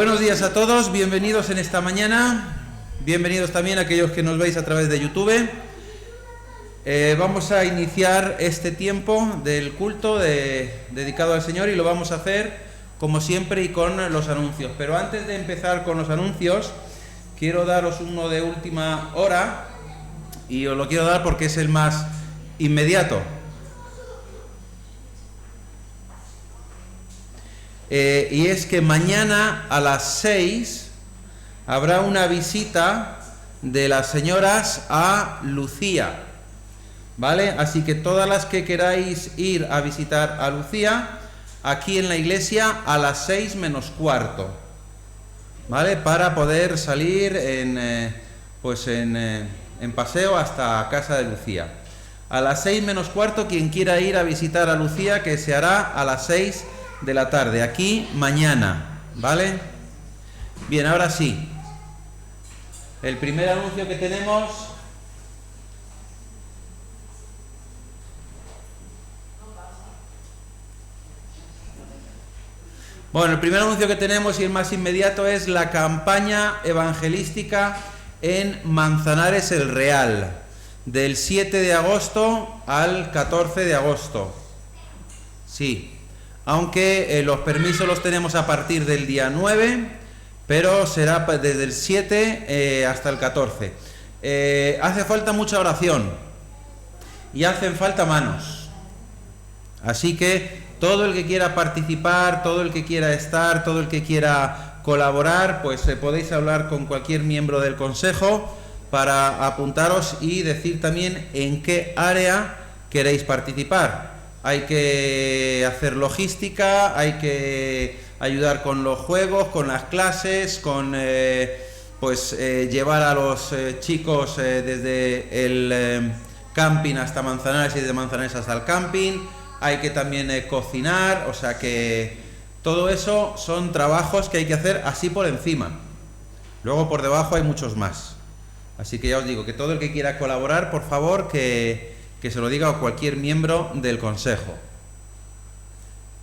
Buenos días a todos, bienvenidos en esta mañana, bienvenidos también a aquellos que nos veis a través de YouTube. Vamos a iniciar este tiempo del culto dedicado al Señor y lo vamos a hacer como siempre y con los anuncios. Pero antes de empezar con los anuncios, quiero daros uno de última hora y os lo quiero dar porque es el más inmediato. Y es que mañana a las 6 habrá una visita de las señoras a Lucía, ¿vale? Así que todas las que queráis ir a visitar a Lucía, aquí en la iglesia a las 6 menos cuarto, ¿vale? Para poder salir en paseo hasta casa de Lucía. A las 6 menos cuarto, quien quiera ir a visitar a Lucía, que se hará a las 6 de la tarde, aquí mañana, ¿vale? Bien, ahora sí. El primer anuncio que tenemos... Bueno, el primer anuncio que tenemos y el más inmediato es la campaña evangelística en Manzanares el Real, del 7 de agosto al 14 de agosto. Sí. Aunque los permisos los tenemos a partir del día 9, pero será desde el 7 hasta el 14. Hace falta mucha oración y hacen falta manos. Así que todo el que quiera participar, todo el que quiera estar, todo el que quiera colaborar, pues podéis hablar con cualquier miembro del consejo para apuntaros y decir también en qué área queréis participar. Hay que hacer logística, hay que ayudar con los juegos, con las clases, con llevar a los chicos desde el camping hasta Manzanares y de Manzanares hasta el camping. Hay que también cocinar, o sea que todo eso son trabajos que hay que hacer así por encima. Luego por debajo hay muchos más. Así que ya os digo que todo el que quiera colaborar, por favor, que se lo diga a cualquier miembro del consejo.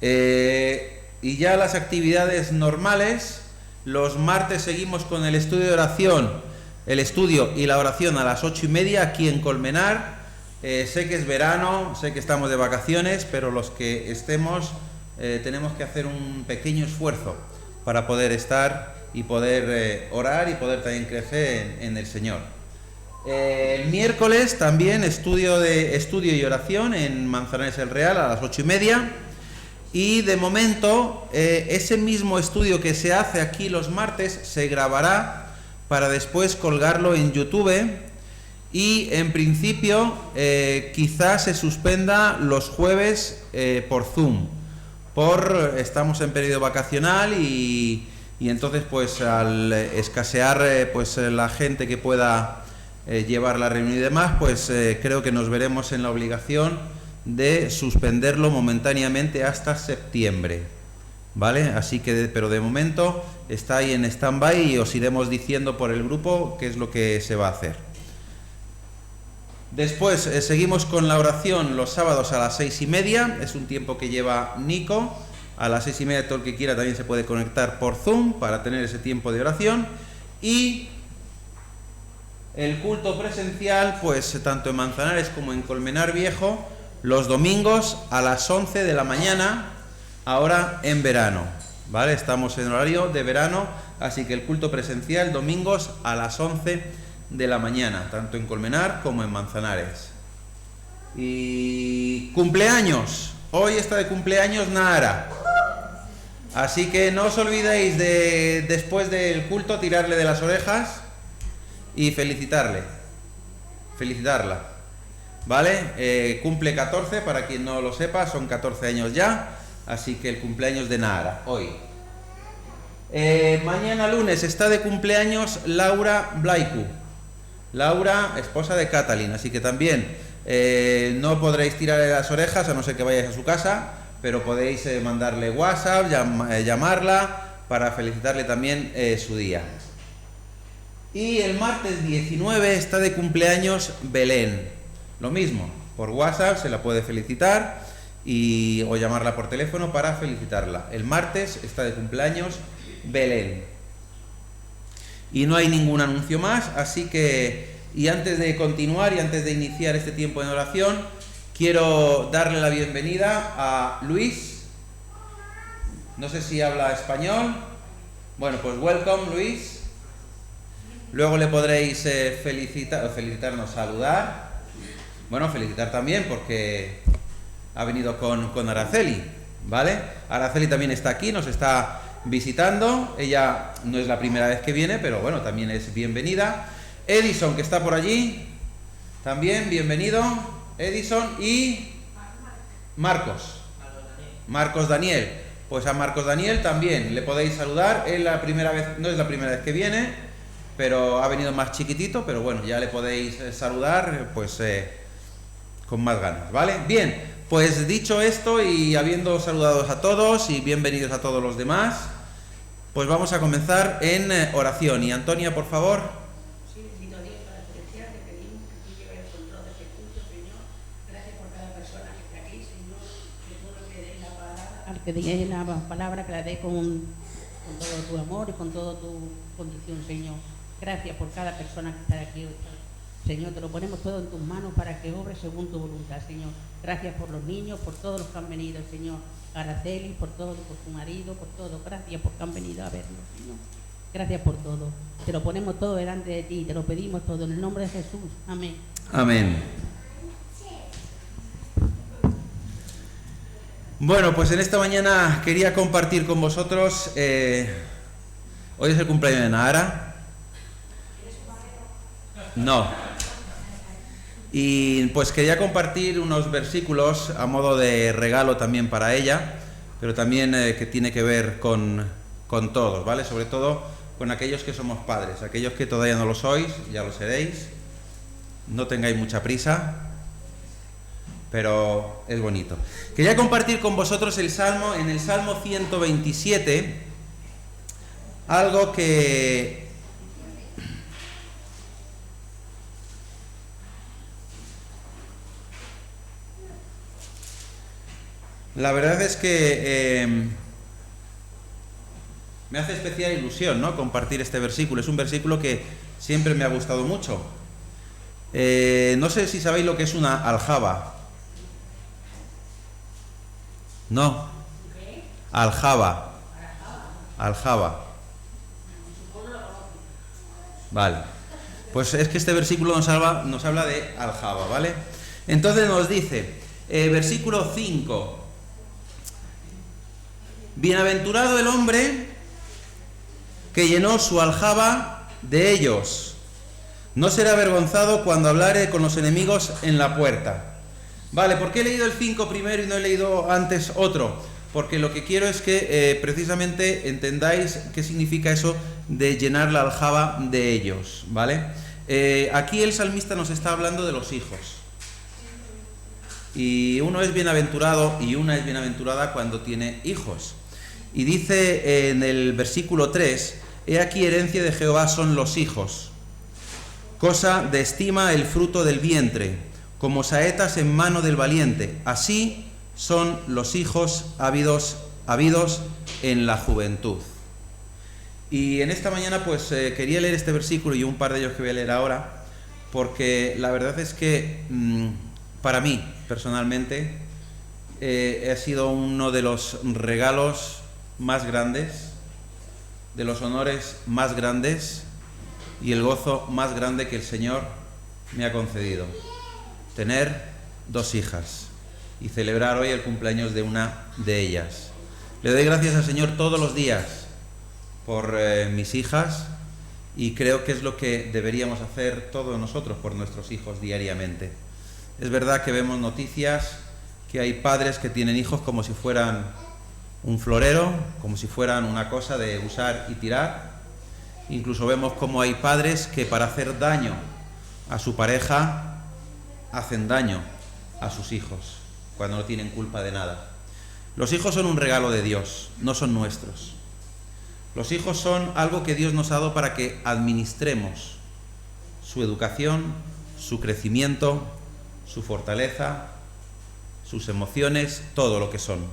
Y ya las actividades normales, los martes seguimos con el estudio de oración, el estudio y la oración a las 8:30 aquí en Colmenar. Sé que es verano, sé que estamos de vacaciones, pero los que estemos tenemos que hacer un pequeño esfuerzo para poder estar y poder orar y poder también crecer en el Señor. El miércoles también estudio y oración en Manzanares el Real a las 8:30 y de momento ese mismo estudio que se hace aquí los martes se grabará para después colgarlo en YouTube y en principio quizás se suspenda los jueves por Zoom, estamos en periodo vacacional y entonces pues al escasear la gente que pueda llevar la reunión y demás, pues creo que nos veremos en la obligación de suspenderlo momentáneamente hasta septiembre, ¿vale? Así que, pero de momento está ahí en stand-by y os iremos diciendo por el grupo qué es lo que se va a hacer. Después seguimos con la oración los sábados a las 6:30, es un tiempo que lleva Nico. A las 6:30 todo el que quiera también se puede conectar por Zoom para tener ese tiempo de oración. Y el culto presencial, pues tanto en Manzanares como en Colmenar Viejo, los domingos a las 11 de la mañana, ahora en verano, ¿vale? Estamos en horario de verano, así que el culto presencial domingos a las 11 de la mañana, tanto en Colmenar como en Manzanares. Y cumpleaños, hoy está de cumpleaños Nahara, así que no os olvidéis de después del culto tirarle de las orejas y felicitarla, ¿vale? Cumple 14, para quien no lo sepa, son 14 años ya, así que el cumpleaños de Nahara, hoy. Mañana lunes está de cumpleaños Laura Blaiku, Laura, esposa de Catalin, así que también no podréis tirarle las orejas, a no ser que vayáis a su casa, pero podéis mandarle WhatsApp, llamarla, para felicitarle también su día. Y el martes 19 está de cumpleaños Belén. Lo mismo, por WhatsApp se la puede felicitar o llamarla por teléfono para felicitarla. El martes está de cumpleaños Belén. Y no hay ningún anuncio más, así que, y antes de continuar y antes de iniciar este tiempo en oración, quiero darle la bienvenida a Luis. No sé si habla español. Bueno, pues welcome, Luis. Luego le podréis felicitarnos, saludar. Bueno, felicitar también porque ha venido con Araceli, ¿vale? Araceli también está aquí, nos está visitando. Ella no es la primera vez que viene, pero bueno, también es bienvenida. Edison, que está por allí, también bienvenido. Edison y Marcos Daniel. Pues a Marcos Daniel también le podéis saludar. Es la primera vez, no es la primera vez que viene, pero ha venido más chiquitito, pero bueno, ya le podéis saludar pues con más ganas, ¿vale? Bien, pues dicho esto y habiendo saludado a todos y bienvenidos a todos los demás, pues vamos a comenzar en oración. Y Antonia, por favor. Sí, bendito Dios, para celestial, te pedimos que tú lleves el control de este culto, Señor. Gracias por cada persona que está aquí, Señor, que tú le des la palabra, al que diga la palabra, que la dé con todo tu amor y con toda tu condición, Señor. Gracias por cada persona que está aquí hoy. Señor, te lo ponemos todo en tus manos para que obre según tu voluntad, Señor. Gracias por los niños, por todos los que han venido, Señor. Araceli, por todo, por su marido, por todo. Gracias porque han venido a vernos, Señor. Gracias por todo. Te lo ponemos todo delante de ti, te lo pedimos todo en el nombre de Jesús. Amén. Amén. Bueno, pues en esta mañana quería compartir con vosotros. Hoy es el cumpleaños de Nahara. No. Y pues quería compartir unos versículos a modo de regalo también para ella, pero también que tiene que ver con todos, ¿vale? Sobre todo con aquellos que somos padres, aquellos que todavía no lo sois, ya lo seréis. No tengáis mucha prisa, pero es bonito. Quería compartir con vosotros el Salmo, en el Salmo 127, algo que la verdad es que me hace especial ilusión, ¿no?, compartir este versículo. Es un versículo que siempre me ha gustado mucho. No sé si sabéis lo que es una aljaba. No. Aljaba. Vale. Pues es que este versículo nos habla de aljaba, ¿vale? Entonces nos dice, versículo 5. Bienaventurado el hombre que llenó su aljaba de ellos. No será avergonzado cuando hablare con los enemigos en la puerta. Vale, ¿por qué he leído el 5 primero y no he leído antes otro? Porque lo que quiero es que precisamente entendáis qué significa eso de llenar la aljaba de ellos, ¿vale? Aquí el salmista nos está hablando de los hijos. Y uno es bienaventurado y una es bienaventurada cuando tiene hijos. Y dice en el versículo 3, he aquí herencia de Jehová son los hijos, cosa de estima el fruto del vientre, como saetas en mano del valiente, así son los hijos habidos en la juventud. Y en esta mañana pues quería leer este versículo y un par de ellos que voy a leer ahora, porque la verdad es que para mí personalmente ha sido uno de los regalos más grandes, de los honores más grandes y el gozo más grande que el Señor me ha concedido. Tener 2 hijas y celebrar hoy el cumpleaños de una de ellas. Le doy gracias al Señor todos los días por mis hijas y creo que es lo que deberíamos hacer todos nosotros por nuestros hijos diariamente. Es verdad que vemos noticias que hay padres que tienen hijos como si fueran un florero, como si fueran una cosa de usar y tirar. Incluso vemos como hay padres que para hacer daño a su pareja hacen daño a sus hijos cuando no tienen culpa de nada. Los hijos son un regalo de Dios, no son nuestros. Los hijos son algo que Dios nos ha dado para que administremos su educación, su crecimiento, su fortaleza, sus emociones, todo lo que son.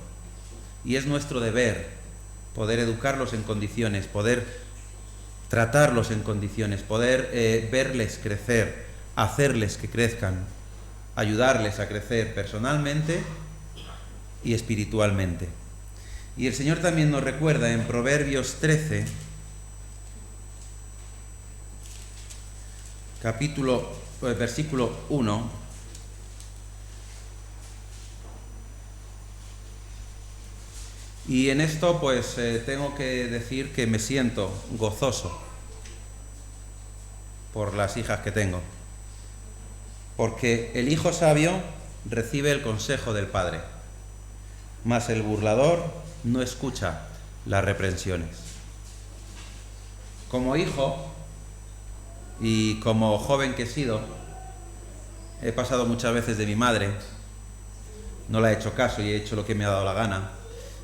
Y es nuestro deber poder educarlos en condiciones, poder tratarlos en condiciones, poder verles crecer, hacerles que crezcan, ayudarles a crecer personalmente y espiritualmente. Y el Señor también nos recuerda en Proverbios 13, versículo 1, y en esto pues tengo que decir que me siento gozoso por las hijas que tengo, porque el hijo sabio recibe el consejo del padre, mas el burlador no escucha las reprensiones. Como hijo y como joven que he sido, he pasado muchas veces de mi madre, no la he hecho caso y he hecho lo que me ha dado la gana.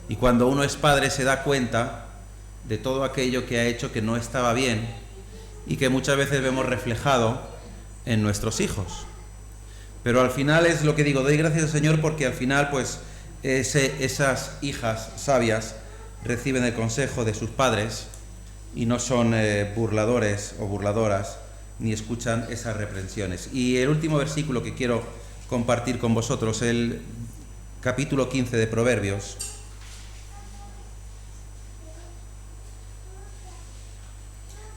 Y cuando uno es padre se da cuenta de todo aquello que ha hecho que no estaba bien y que muchas veces vemos reflejado en nuestros hijos. Pero al final es lo que digo, doy gracias al Señor porque al final pues esas hijas sabias reciben el consejo de sus padres y no son burladores o burladoras ni escuchan esas reprensiones. Y el último versículo que quiero compartir con vosotros, el capítulo 15 de Proverbios.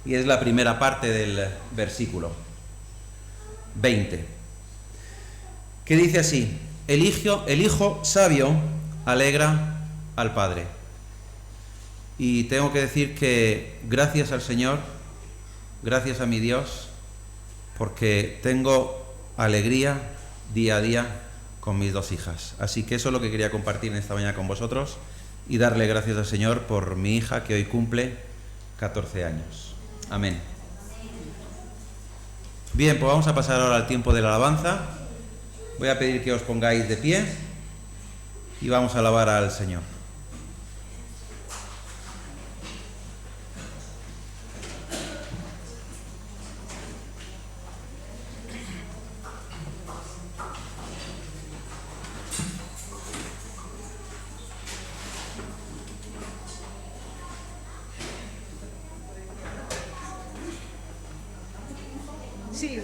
Y es la primera parte del versículo 20, que dice así: el hijo sabio alegra al padre. Y tengo que decir que gracias al Señor, gracias a mi Dios, porque tengo alegría día a día con mis dos hijas. Así que eso es lo que quería compartir en esta mañana con vosotros y darle gracias al Señor por mi hija que hoy cumple 14 años. Amén. Bien, pues vamos a pasar ahora al tiempo de la alabanza. Voy a pedir que os pongáis de pie y vamos a alabar al Señor. Sí.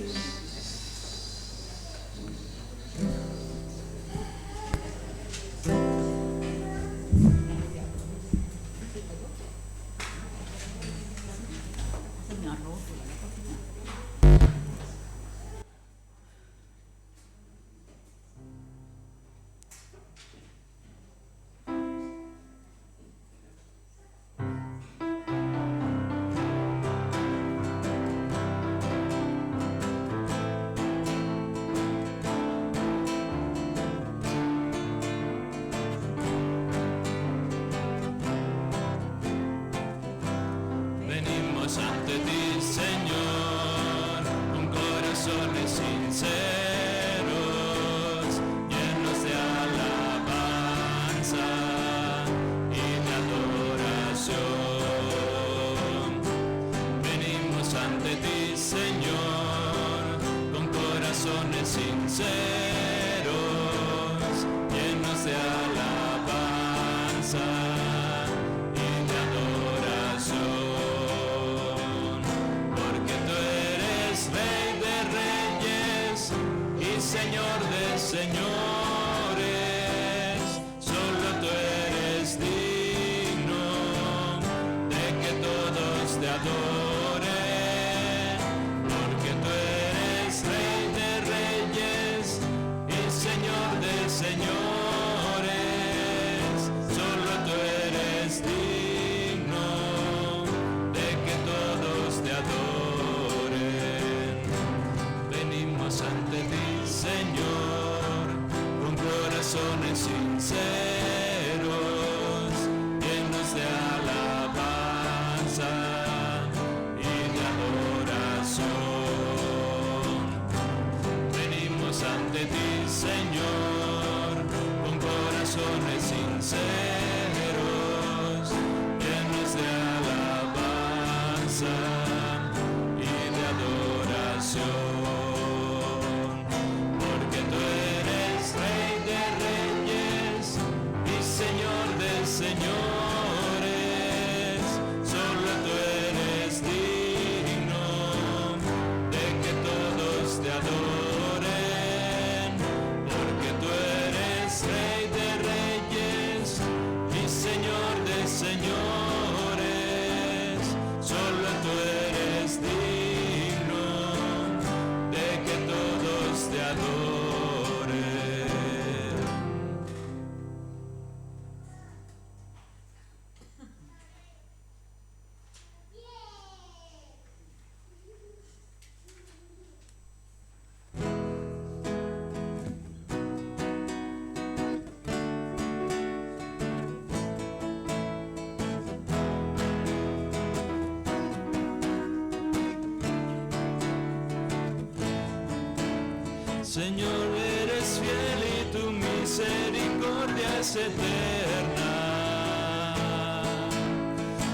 Señor, eres fiel y tu misericordia es eterna.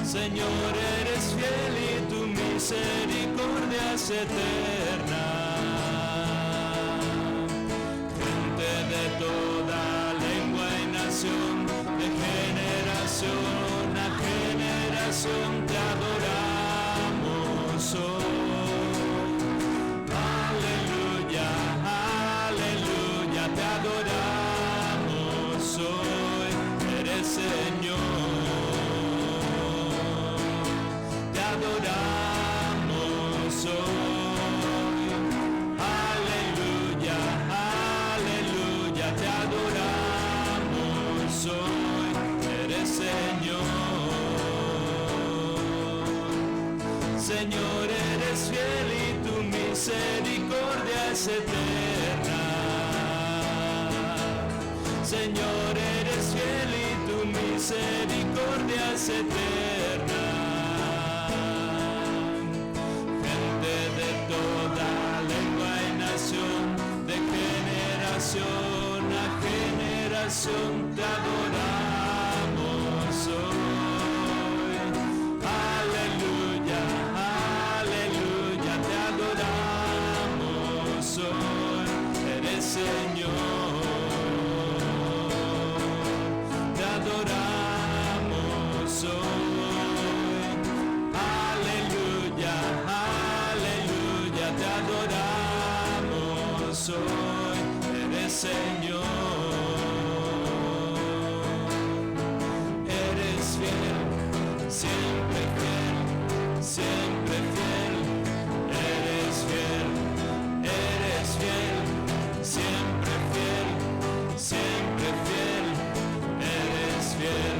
Señor, eres fiel y tu misericordia es eterna. Gente de toda lengua y nación, de generación a generación te adoramos hoy. Aleluya, aleluya, te adoramos hoy. Eres Señor. Adoramos hoy, aleluya, aleluya, te adoramos hoy, eres Señor. Señor, eres fiel y tu misericordia es eterna. Señor, eres fiel y tu misericordia es eterna. De generación a generación te adoramos hoy. Aleluya, aleluya, te adoramos hoy. Eres Señor. Te adoramos hoy. Aleluya, aleluya, te adoramos hoy, eres Señor. Eres fiel, siempre fiel, siempre fiel. Eres fiel, eres fiel, siempre fiel, siempre fiel. Eres fiel,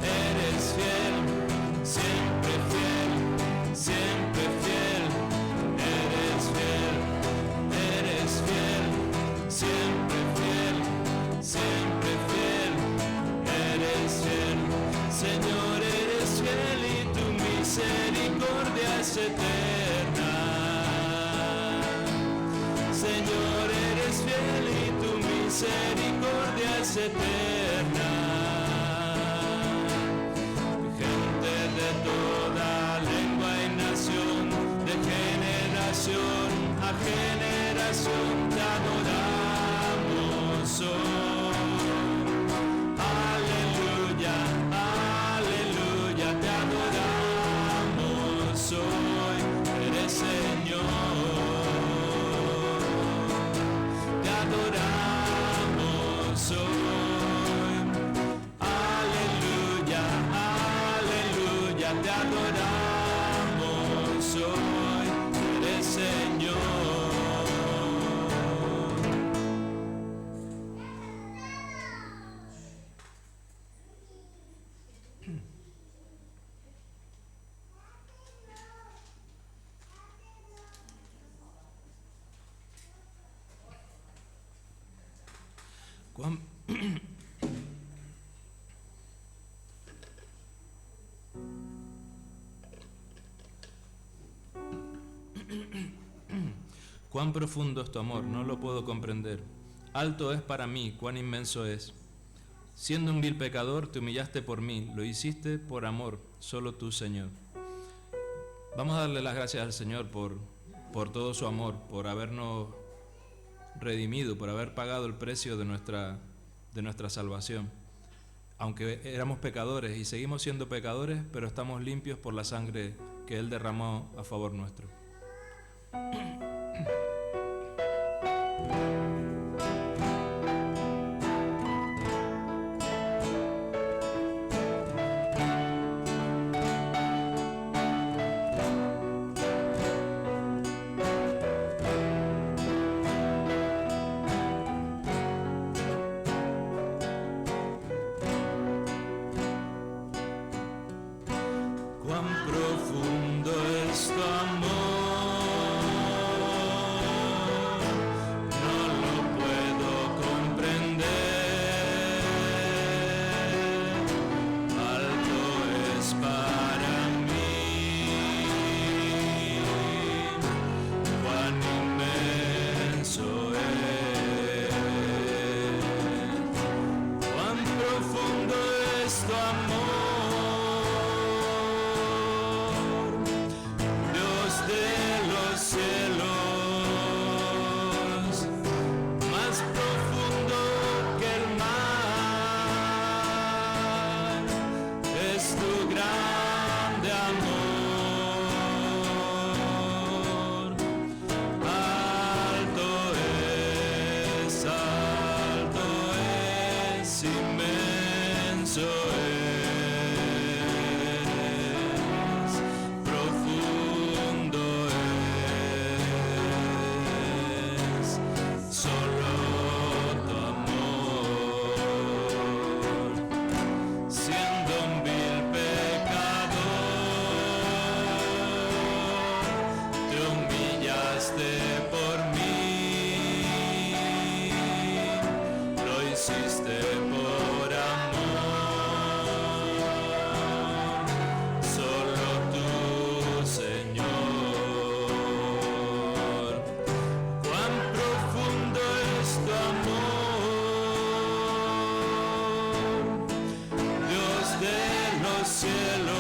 eres fiel, siempre fiel, siempre fiel. Eres fiel, eres fiel, siempre fiel, siempre fiel. Eres fiel, Señor, eres fiel y tu misericordia es eterna. Señor, eres fiel y tu misericordia es eterna. Gente de toda lengua y nación, de generación a generación te adoramos hoy. Aleluya, aleluya, te adoramos hoy. Eres Señor. Te adoramos hoy. Aleluya, aleluya, te adoramos hoy. Eres Señor. Cuán profundo es tu amor, no lo puedo comprender. Alto es para mí, cuán inmenso es. Siendo un vil pecador, te humillaste por mí, lo hiciste por amor, solo tú, Señor. Vamos a darle las gracias al Señor por todo su amor, por habernos redimido, por haber pagado el precio de nuestra salvación. Aunque éramos pecadores y seguimos siendo pecadores, pero estamos limpios por la sangre que Él derramó a favor nuestro. Cuán profundo es tu amor. inmenso es, profundo es, solo tu amor. Siendo un vil pecador, te humillaste por mí, lo hiciste por amor, solo tú, Señor. Cuán profundo es tu amor, Dios de los cielos,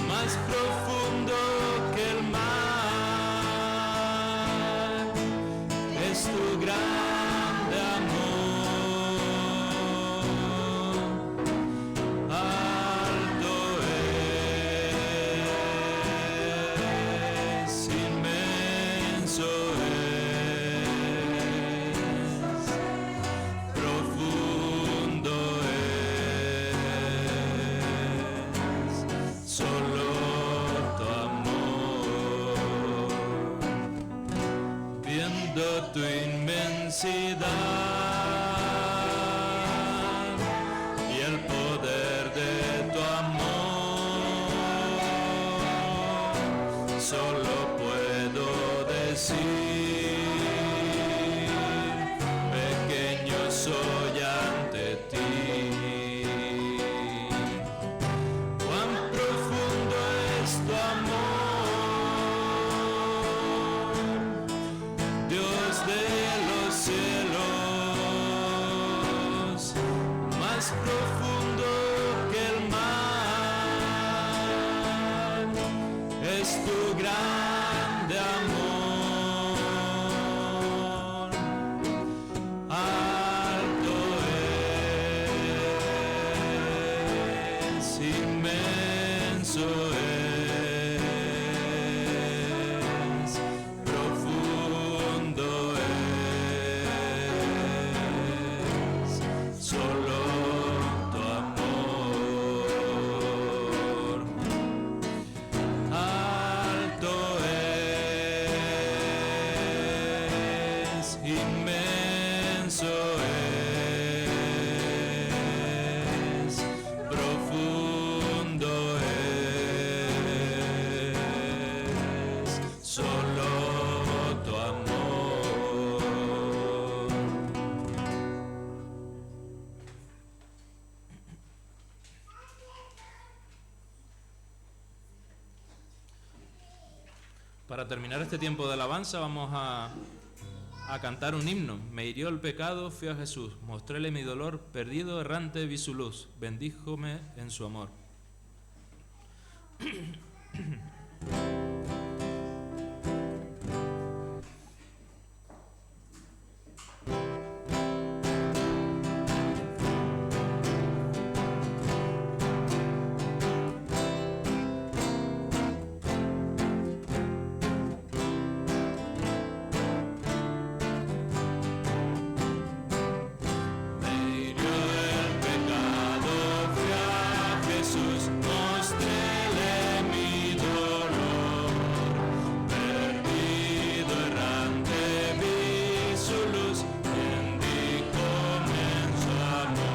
más profundo que el mar, es tu grande amor, alto es, inmenso es, profundo es, solo tu amor. Viendo tu inmensidad y el poder de tu amor, solo puedo decir, pequeño soy ante ti. Cuán profundo es tu amor, Dios de los cielos, más profundo que el mar, es tu grande amor, alto es, inmenso es, profundo es, solo tu amor, alto es, inmenso es, profundo es, solo tu amor. Para terminar este tiempo de alabanza vamos a cantar un himno. Me hirió el pecado, fui a Jesús, mostréle mi dolor, perdido, errante, vi su luz, bendíjome en su amor. Me hirió el pecado, fui a Jesús, mostréle mi dolor, perdido, errante, vi su luz, bendíjome en su amor.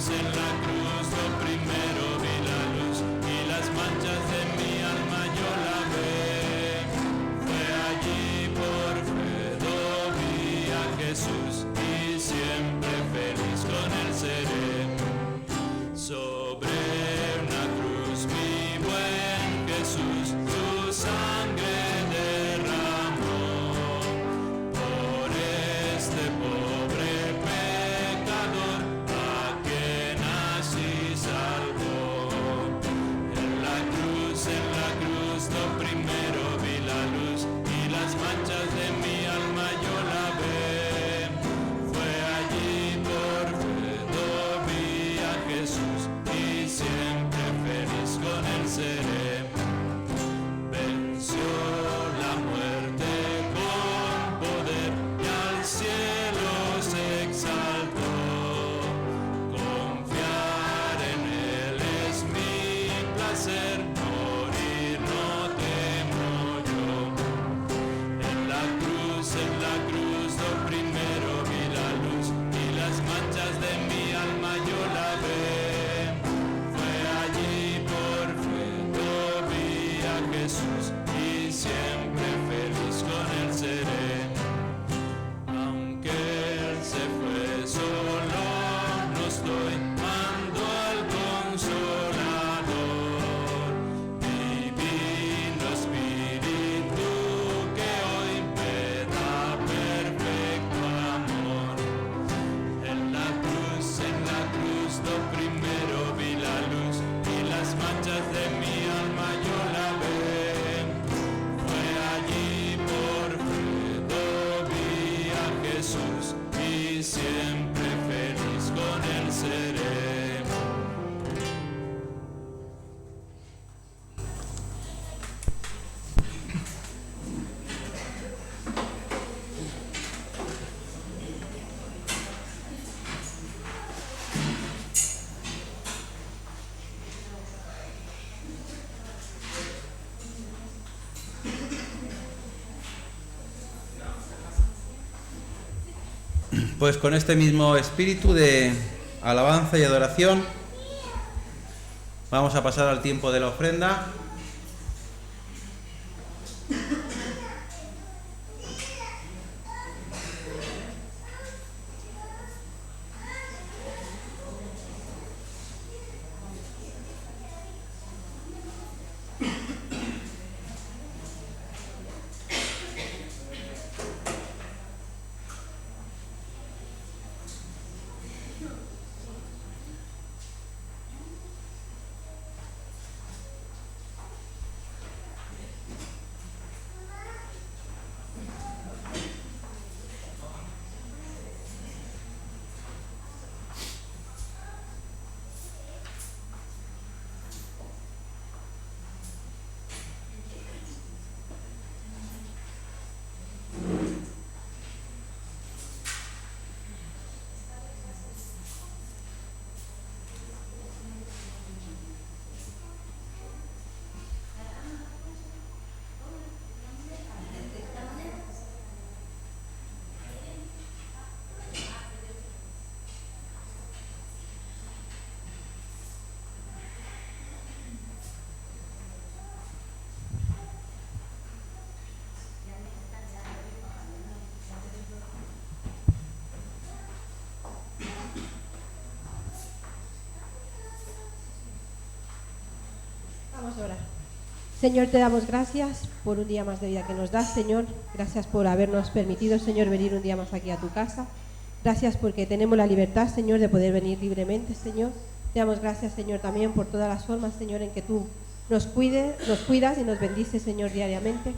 En la cruz, lo primero vi la luz, y las manchas de mi alma yo lavé. Fue allí por fe, lo vi a Jesús, y siempre feliz con él seré. Sobre una cruz mi buen Jesús su sangre derramó, por este pobre pecador a quien así salvó. En la cruz, lo primero vi la luz, y las manchas de mi alma yo lavé. Fue allí por de mi alma yo la ve. Fue allí por fe, yo vi a Jesús y siempre feliz con él seré. Aunque él se fue solo, no estoy mando al Consolador. Divino Espíritu que hoy me da perfecto amor. En la cruz lo primero vi la luz y las manchas de mi alma yo la ve. Fue allí por fe, yo vi a Jesús y siempre feliz con él seré. Pues con este mismo espíritu de alabanza y adoración vamos a pasar al tiempo de la ofrenda. Vamos a orar. Señor, te damos gracias por un día más de vida que nos das, Señor. Gracias por habernos permitido, Señor, venir un día más aquí a tu casa. Gracias porque tenemos la libertad, Señor, de poder venir libremente, Señor. Te damos gracias, Señor, también por todas las formas, Señor, en que tú nos cuidas y nos bendices, Señor, diariamente.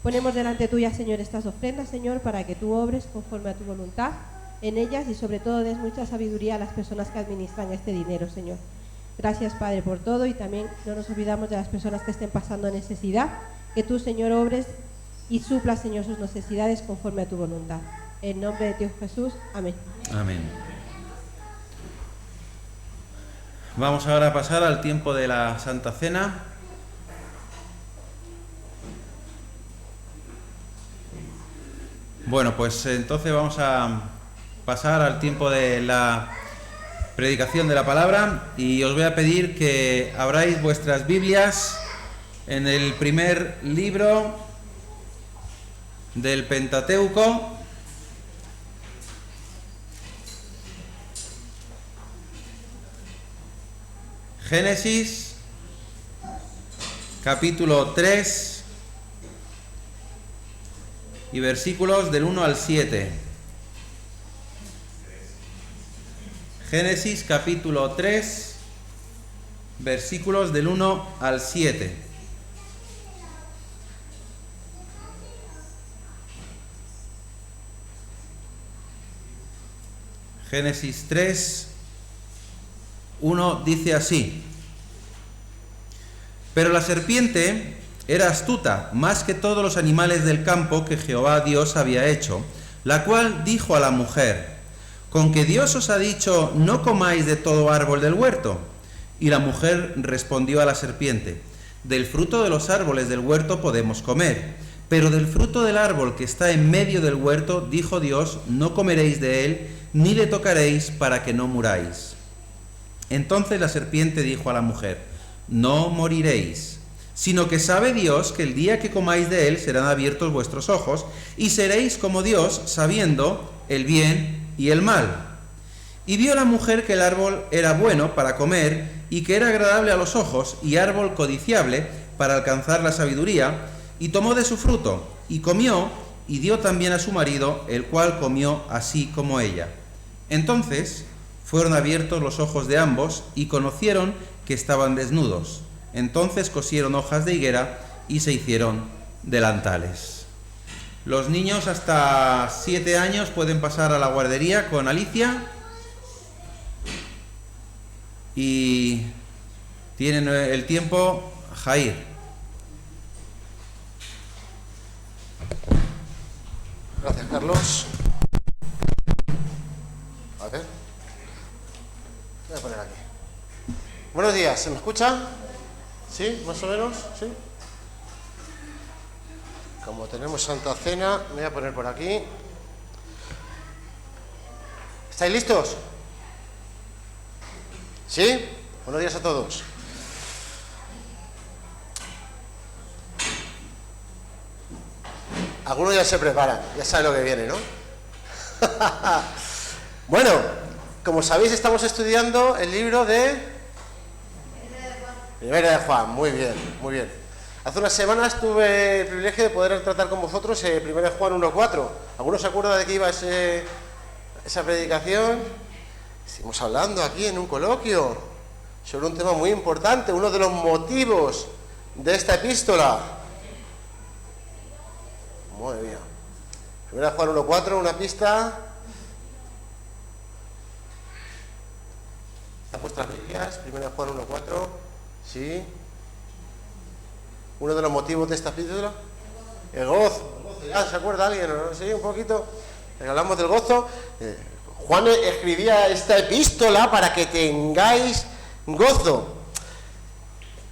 Ponemos delante tuya, Señor, estas ofrendas, Señor, para que tú obres conforme a tu voluntad en ellas y sobre todo des mucha sabiduría a las personas que administran este dinero, Señor. Gracias, Padre, por todo, y también no nos olvidamos de las personas que estén pasando necesidad, que tú, Señor, obres y suplas, Señor, sus necesidades conforme a tu voluntad. En nombre de Dios Jesús, amén. Amén. Vamos ahora a pasar al tiempo de la Santa Cena. Bueno, pues entonces vamos a pasar al tiempo de la predicación de la palabra y os voy a pedir que abráis vuestras Biblias en el primer libro del Pentateuco, Génesis, capítulo 3 y versículos del 1 al 7. Génesis capítulo 3, versículos del 1 al 7. Génesis 3, 1 dice así: Pero la serpiente era astuta, más que todos los animales del campo que Jehová Dios había hecho, la cual dijo a la mujer: ¿Con que Dios os ha dicho, no comáis de todo árbol del huerto? Y la mujer respondió a la serpiente: Del fruto de los árboles del huerto podemos comer, Pero del fruto del árbol que está en medio del huerto, dijo Dios, no comeréis de él, ni le tocaréis para que no muráis. Entonces la serpiente dijo a la mujer, no moriréis, sino que sabe Dios que el día que comáis de él serán abiertos vuestros ojos, y seréis como Dios, sabiendo el bien y el mal. Y vio la mujer que el árbol era bueno para comer, y que era agradable a los ojos, y árbol codiciable para alcanzar la sabiduría, y tomó de su fruto, y comió, y dio también a su marido, el cual comió así como ella. Entonces fueron abiertos los ojos de ambos, y conocieron que estaban desnudos. Entonces cosieron hojas de higuera, y se hicieron delantales. Los niños hasta 7 años pueden pasar a la guardería con Alicia, y tienen el tiempo Jair. Gracias, Carlos. A ver. Voy a poner aquí. Buenos días, ¿se me escucha? ¿Sí? ¿Más o menos? ¿Sí? Como tenemos Santa Cena, me voy a poner por aquí. ¿Estáis listos? ¿Sí? Buenos días a todos. Algunos ya se preparan, ya saben lo que viene, ¿no? Bueno, como sabéis, estamos estudiando el libro de Primera de Juan. Muy bien, muy bien. Hace unas semanas tuve el privilegio de poder tratar con vosotros Primera de Juan 1:4. ¿Algunos se acuerdan de qué iba esa predicación? Estuvimos hablando aquí en un coloquio sobre un tema muy importante, uno de los motivos de esta epístola. Madre mía. Primera de Juan 1:4, una pista. ¿Están vuestras Biblias? Primera de Juan 1:4. Sí. Uno de los motivos de esta epístola. El gozo. ¿Ya se acuerda alguien? ¿No? Sí, un poquito. Hablamos del gozo. Juan escribía esta epístola para que tengáis gozo.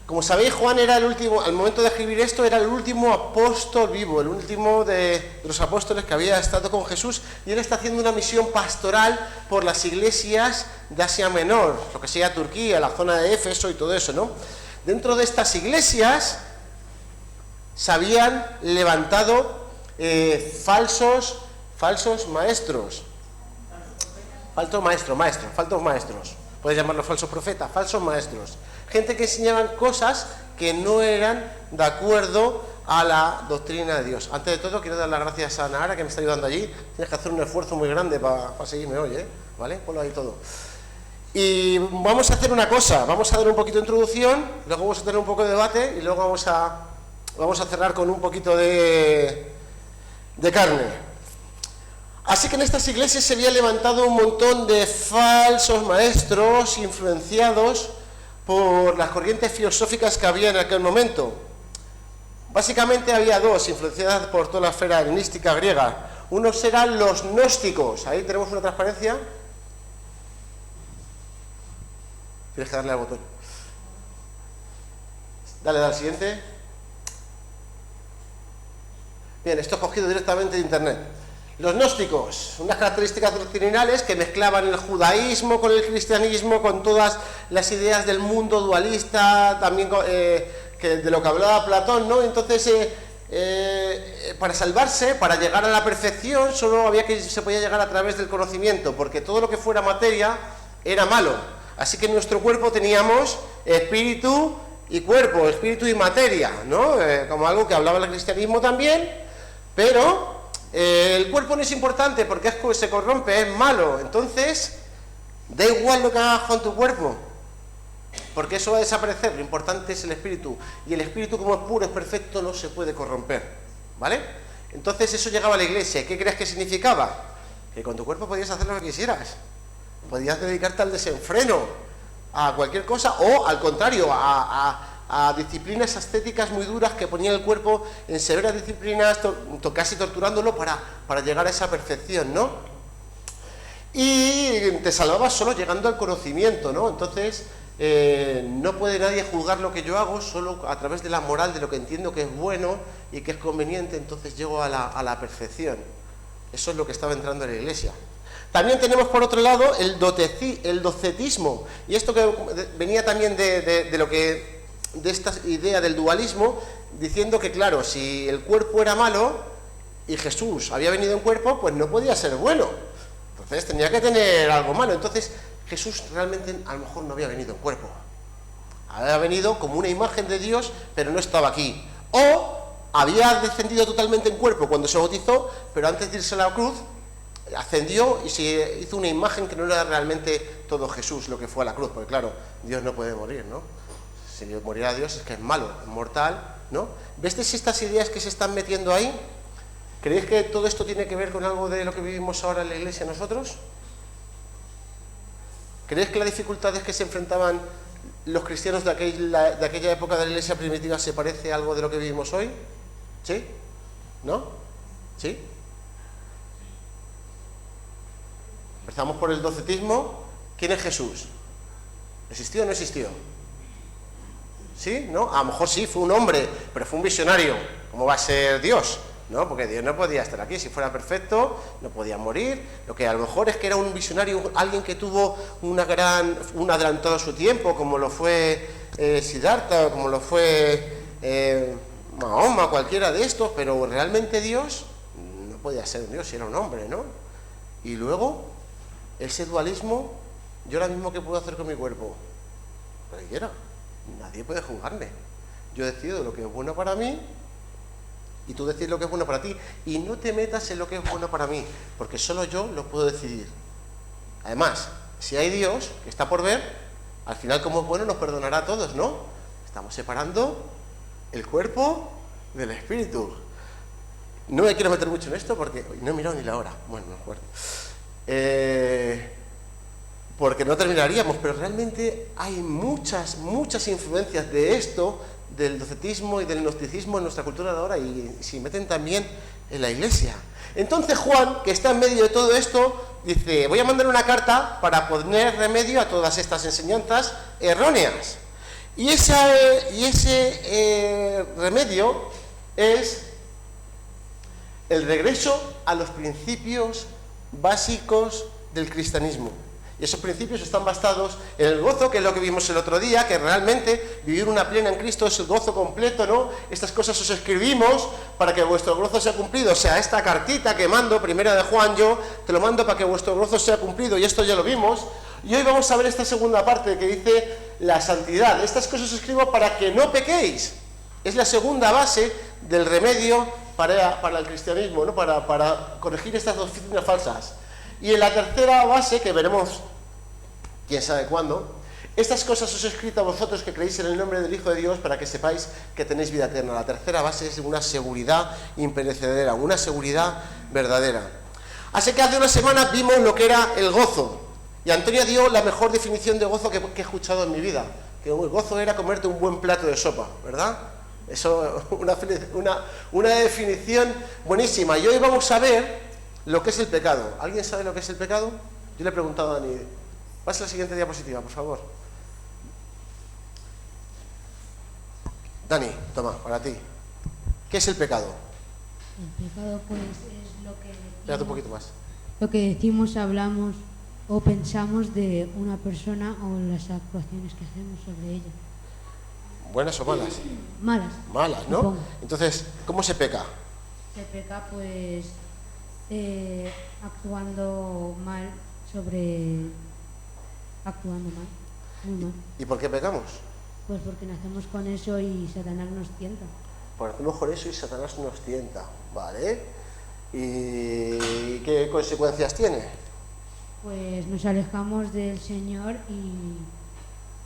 Como sabéis, Juan era el último, al momento de escribir esto, era el último apóstol vivo, el último de los apóstoles que había estado con Jesús, y él está haciendo una misión pastoral por las iglesias de Asia Menor, lo que sería Turquía, la zona de Éfeso y todo eso, ¿no? Dentro de estas iglesias se habían levantado falsos maestros. Falsos maestros. Puedes llamarlos falsos profetas, falsos maestros. Gente que enseñaban cosas que no eran de acuerdo a la doctrina de Dios. Antes de todo, quiero dar las gracias a Nahara, que me está ayudando allí. Tienes que hacer un esfuerzo muy grande para seguirme hoy, ¿vale? Ponlo ahí todo. Y vamos a hacer una cosa, vamos a dar un poquito de introducción, luego vamos a tener un poco de debate y luego vamos a cerrar con un poquito de carne. Así que en estas iglesias se había levantado un montón de falsos maestros influenciados por las corrientes filosóficas que había en aquel momento. Básicamente había dos, influenciadas por toda la esfera helenística griega. Unos eran los gnósticos. Ahí tenemos una transparencia. Tienes que darle al botón. Dale al siguiente. Bien, esto es cogido directamente de internet. Los gnósticos, unas características doctrinales que mezclaban el judaísmo con el cristianismo, con todas las ideas del mundo dualista, también de lo que hablaba Platón, ¿no? Entonces, para salvarse, para llegar a la perfección, solo se podía llegar a través del conocimiento, porque todo lo que fuera materia era malo. Así que en nuestro cuerpo teníamos espíritu y cuerpo, espíritu y materia, ¿no? Como algo que hablaba el cristianismo también, pero el cuerpo no es importante porque se corrompe, es malo. Entonces, da igual lo que hagas con tu cuerpo, porque eso va a desaparecer. Lo importante es el espíritu, y el espíritu, como es puro, es perfecto, no se puede corromper, ¿vale? Entonces eso llegaba a la iglesia. ¿Qué crees que significaba? Que con tu cuerpo podías hacer lo que quisieras, podías dedicarte al desenfreno, a cualquier cosa, o al contrario, a disciplinas ascéticas muy duras que ponían el cuerpo en severas disciplinas, casi torturándolo para llegar a esa perfección, ¿no? Y te salvabas solo llegando al conocimiento, ¿no? Entonces, no puede nadie juzgar lo que yo hago, solo a través de la moral, de lo que entiendo que es bueno y que es conveniente, entonces llego a la perfección. Eso es lo que estaba entrando en la Iglesia. También tenemos por otro lado el docetismo, y esto que venía también de esta idea del dualismo, diciendo que claro, si el cuerpo era malo y Jesús había venido en cuerpo, pues no podía ser bueno, entonces tenía que tener algo malo. Entonces Jesús realmente a lo mejor no había venido en cuerpo, había venido como una imagen de Dios, pero no estaba aquí, o había descendido totalmente en cuerpo cuando se bautizó, pero antes de irse a la cruz ascendió y se hizo una imagen que no era realmente todo Jesús lo que fue a la cruz, porque claro, Dios no puede morir, ¿no? Si moriera Dios es que es malo, es mortal, ¿no? ¿Ves estas ideas que se están metiendo ahí? ¿Creéis que todo esto tiene que ver con algo de lo que vivimos ahora en la Iglesia nosotros? ¿Creéis que las dificultades que se enfrentaban los cristianos de aquella época de la Iglesia primitiva se parece a algo de lo que vivimos hoy? ¿Sí? ¿No? ¿Sí? Empezamos por el docetismo. ¿Quién es Jesús? ¿Existió o no existió? ¿Sí? ¿No? A lo mejor sí, fue un hombre, pero fue un visionario. ¿Cómo va a ser Dios? ¿No? Porque Dios no podía estar aquí. Si fuera perfecto, no podía morir. Lo que a lo mejor es que era un visionario, alguien que tuvo un adelantado a su tiempo, como lo fue Siddhartha, como lo fue Mahoma, cualquiera de estos, pero realmente Dios no podía ser un Dios, si era un hombre, ¿no? Y luego, ese dualismo, yo ahora mismo, ¿qué puedo hacer con mi cuerpo? Lo que quiera. Nadie puede juzgarme. Yo decido lo que es bueno para mí y tú decides lo que es bueno para ti. Y no te metas en lo que es bueno para mí, porque solo yo lo puedo decidir. Además, si hay Dios, que está por ver, al final como es bueno nos perdonará a todos, ¿no? Estamos separando el cuerpo del espíritu. No me quiero meter mucho en esto porque no he mirado ni la hora. Bueno, no me acuerdo. Porque no terminaríamos, pero realmente hay muchas influencias de esto, del docetismo y del gnosticismo en nuestra cultura de ahora, y se meten también en la Iglesia. Entonces Juan, que está en medio de todo esto, dice: voy a mandar una carta para poner remedio a todas estas enseñanzas erróneas. Y ese remedio es el regreso a los principios básicos del cristianismo. Y esos principios están basados en el gozo, que es lo que vimos el otro día, que realmente vivir una plena en Cristo es el gozo completo, ¿no? Estas cosas os escribimos para que vuestro gozo sea cumplido. O sea, esta cartita que mando, primera de Juan, yo te lo mando para que vuestro gozo sea cumplido, y esto ya lo vimos. Y hoy vamos a ver esta segunda parte que dice la santidad. Estas cosas os escribo para que no pequéis. Es la segunda base del remedio para el cristianismo, ¿no? Para corregir estas doctrinas falsas. Y en la tercera base, que veremos quién sabe cuándo, estas cosas os he escrito a vosotros que creéis en el nombre del Hijo de Dios, para que sepáis que tenéis vida eterna. La tercera base es una seguridad imperecedera, una seguridad verdadera. Así que hace unas semanas vimos lo que era el gozo, y Antonio dio la mejor definición de gozo que he escuchado en mi vida, que el gozo era comerte un buen plato de sopa, ¿verdad? Eso, una definición buenísima. Y hoy vamos a ver lo que es el pecado. ¿Alguien sabe lo que es el pecado? Yo le he preguntado a Dani. Pasa la siguiente diapositiva, por favor. Dani, toma, para ti. ¿Qué es el pecado? El pecado, pues, es lo que decimos, Espérate un poquito más. lo que decimos, hablamos o pensamos de una persona, o las actuaciones que hacemos sobre ella. ¿Buenas o malas? Malas. Malas, ¿no? Supongo. Entonces, ¿cómo se peca? Se peca, pues, actuando mal muy mal. ¿Y por qué pecamos? Pues porque nacemos con eso y Satanás nos tienta. Porque hacemos con eso y Satanás nos tienta, ¿vale? ¿Y qué consecuencias tiene? Pues nos alejamos del Señor y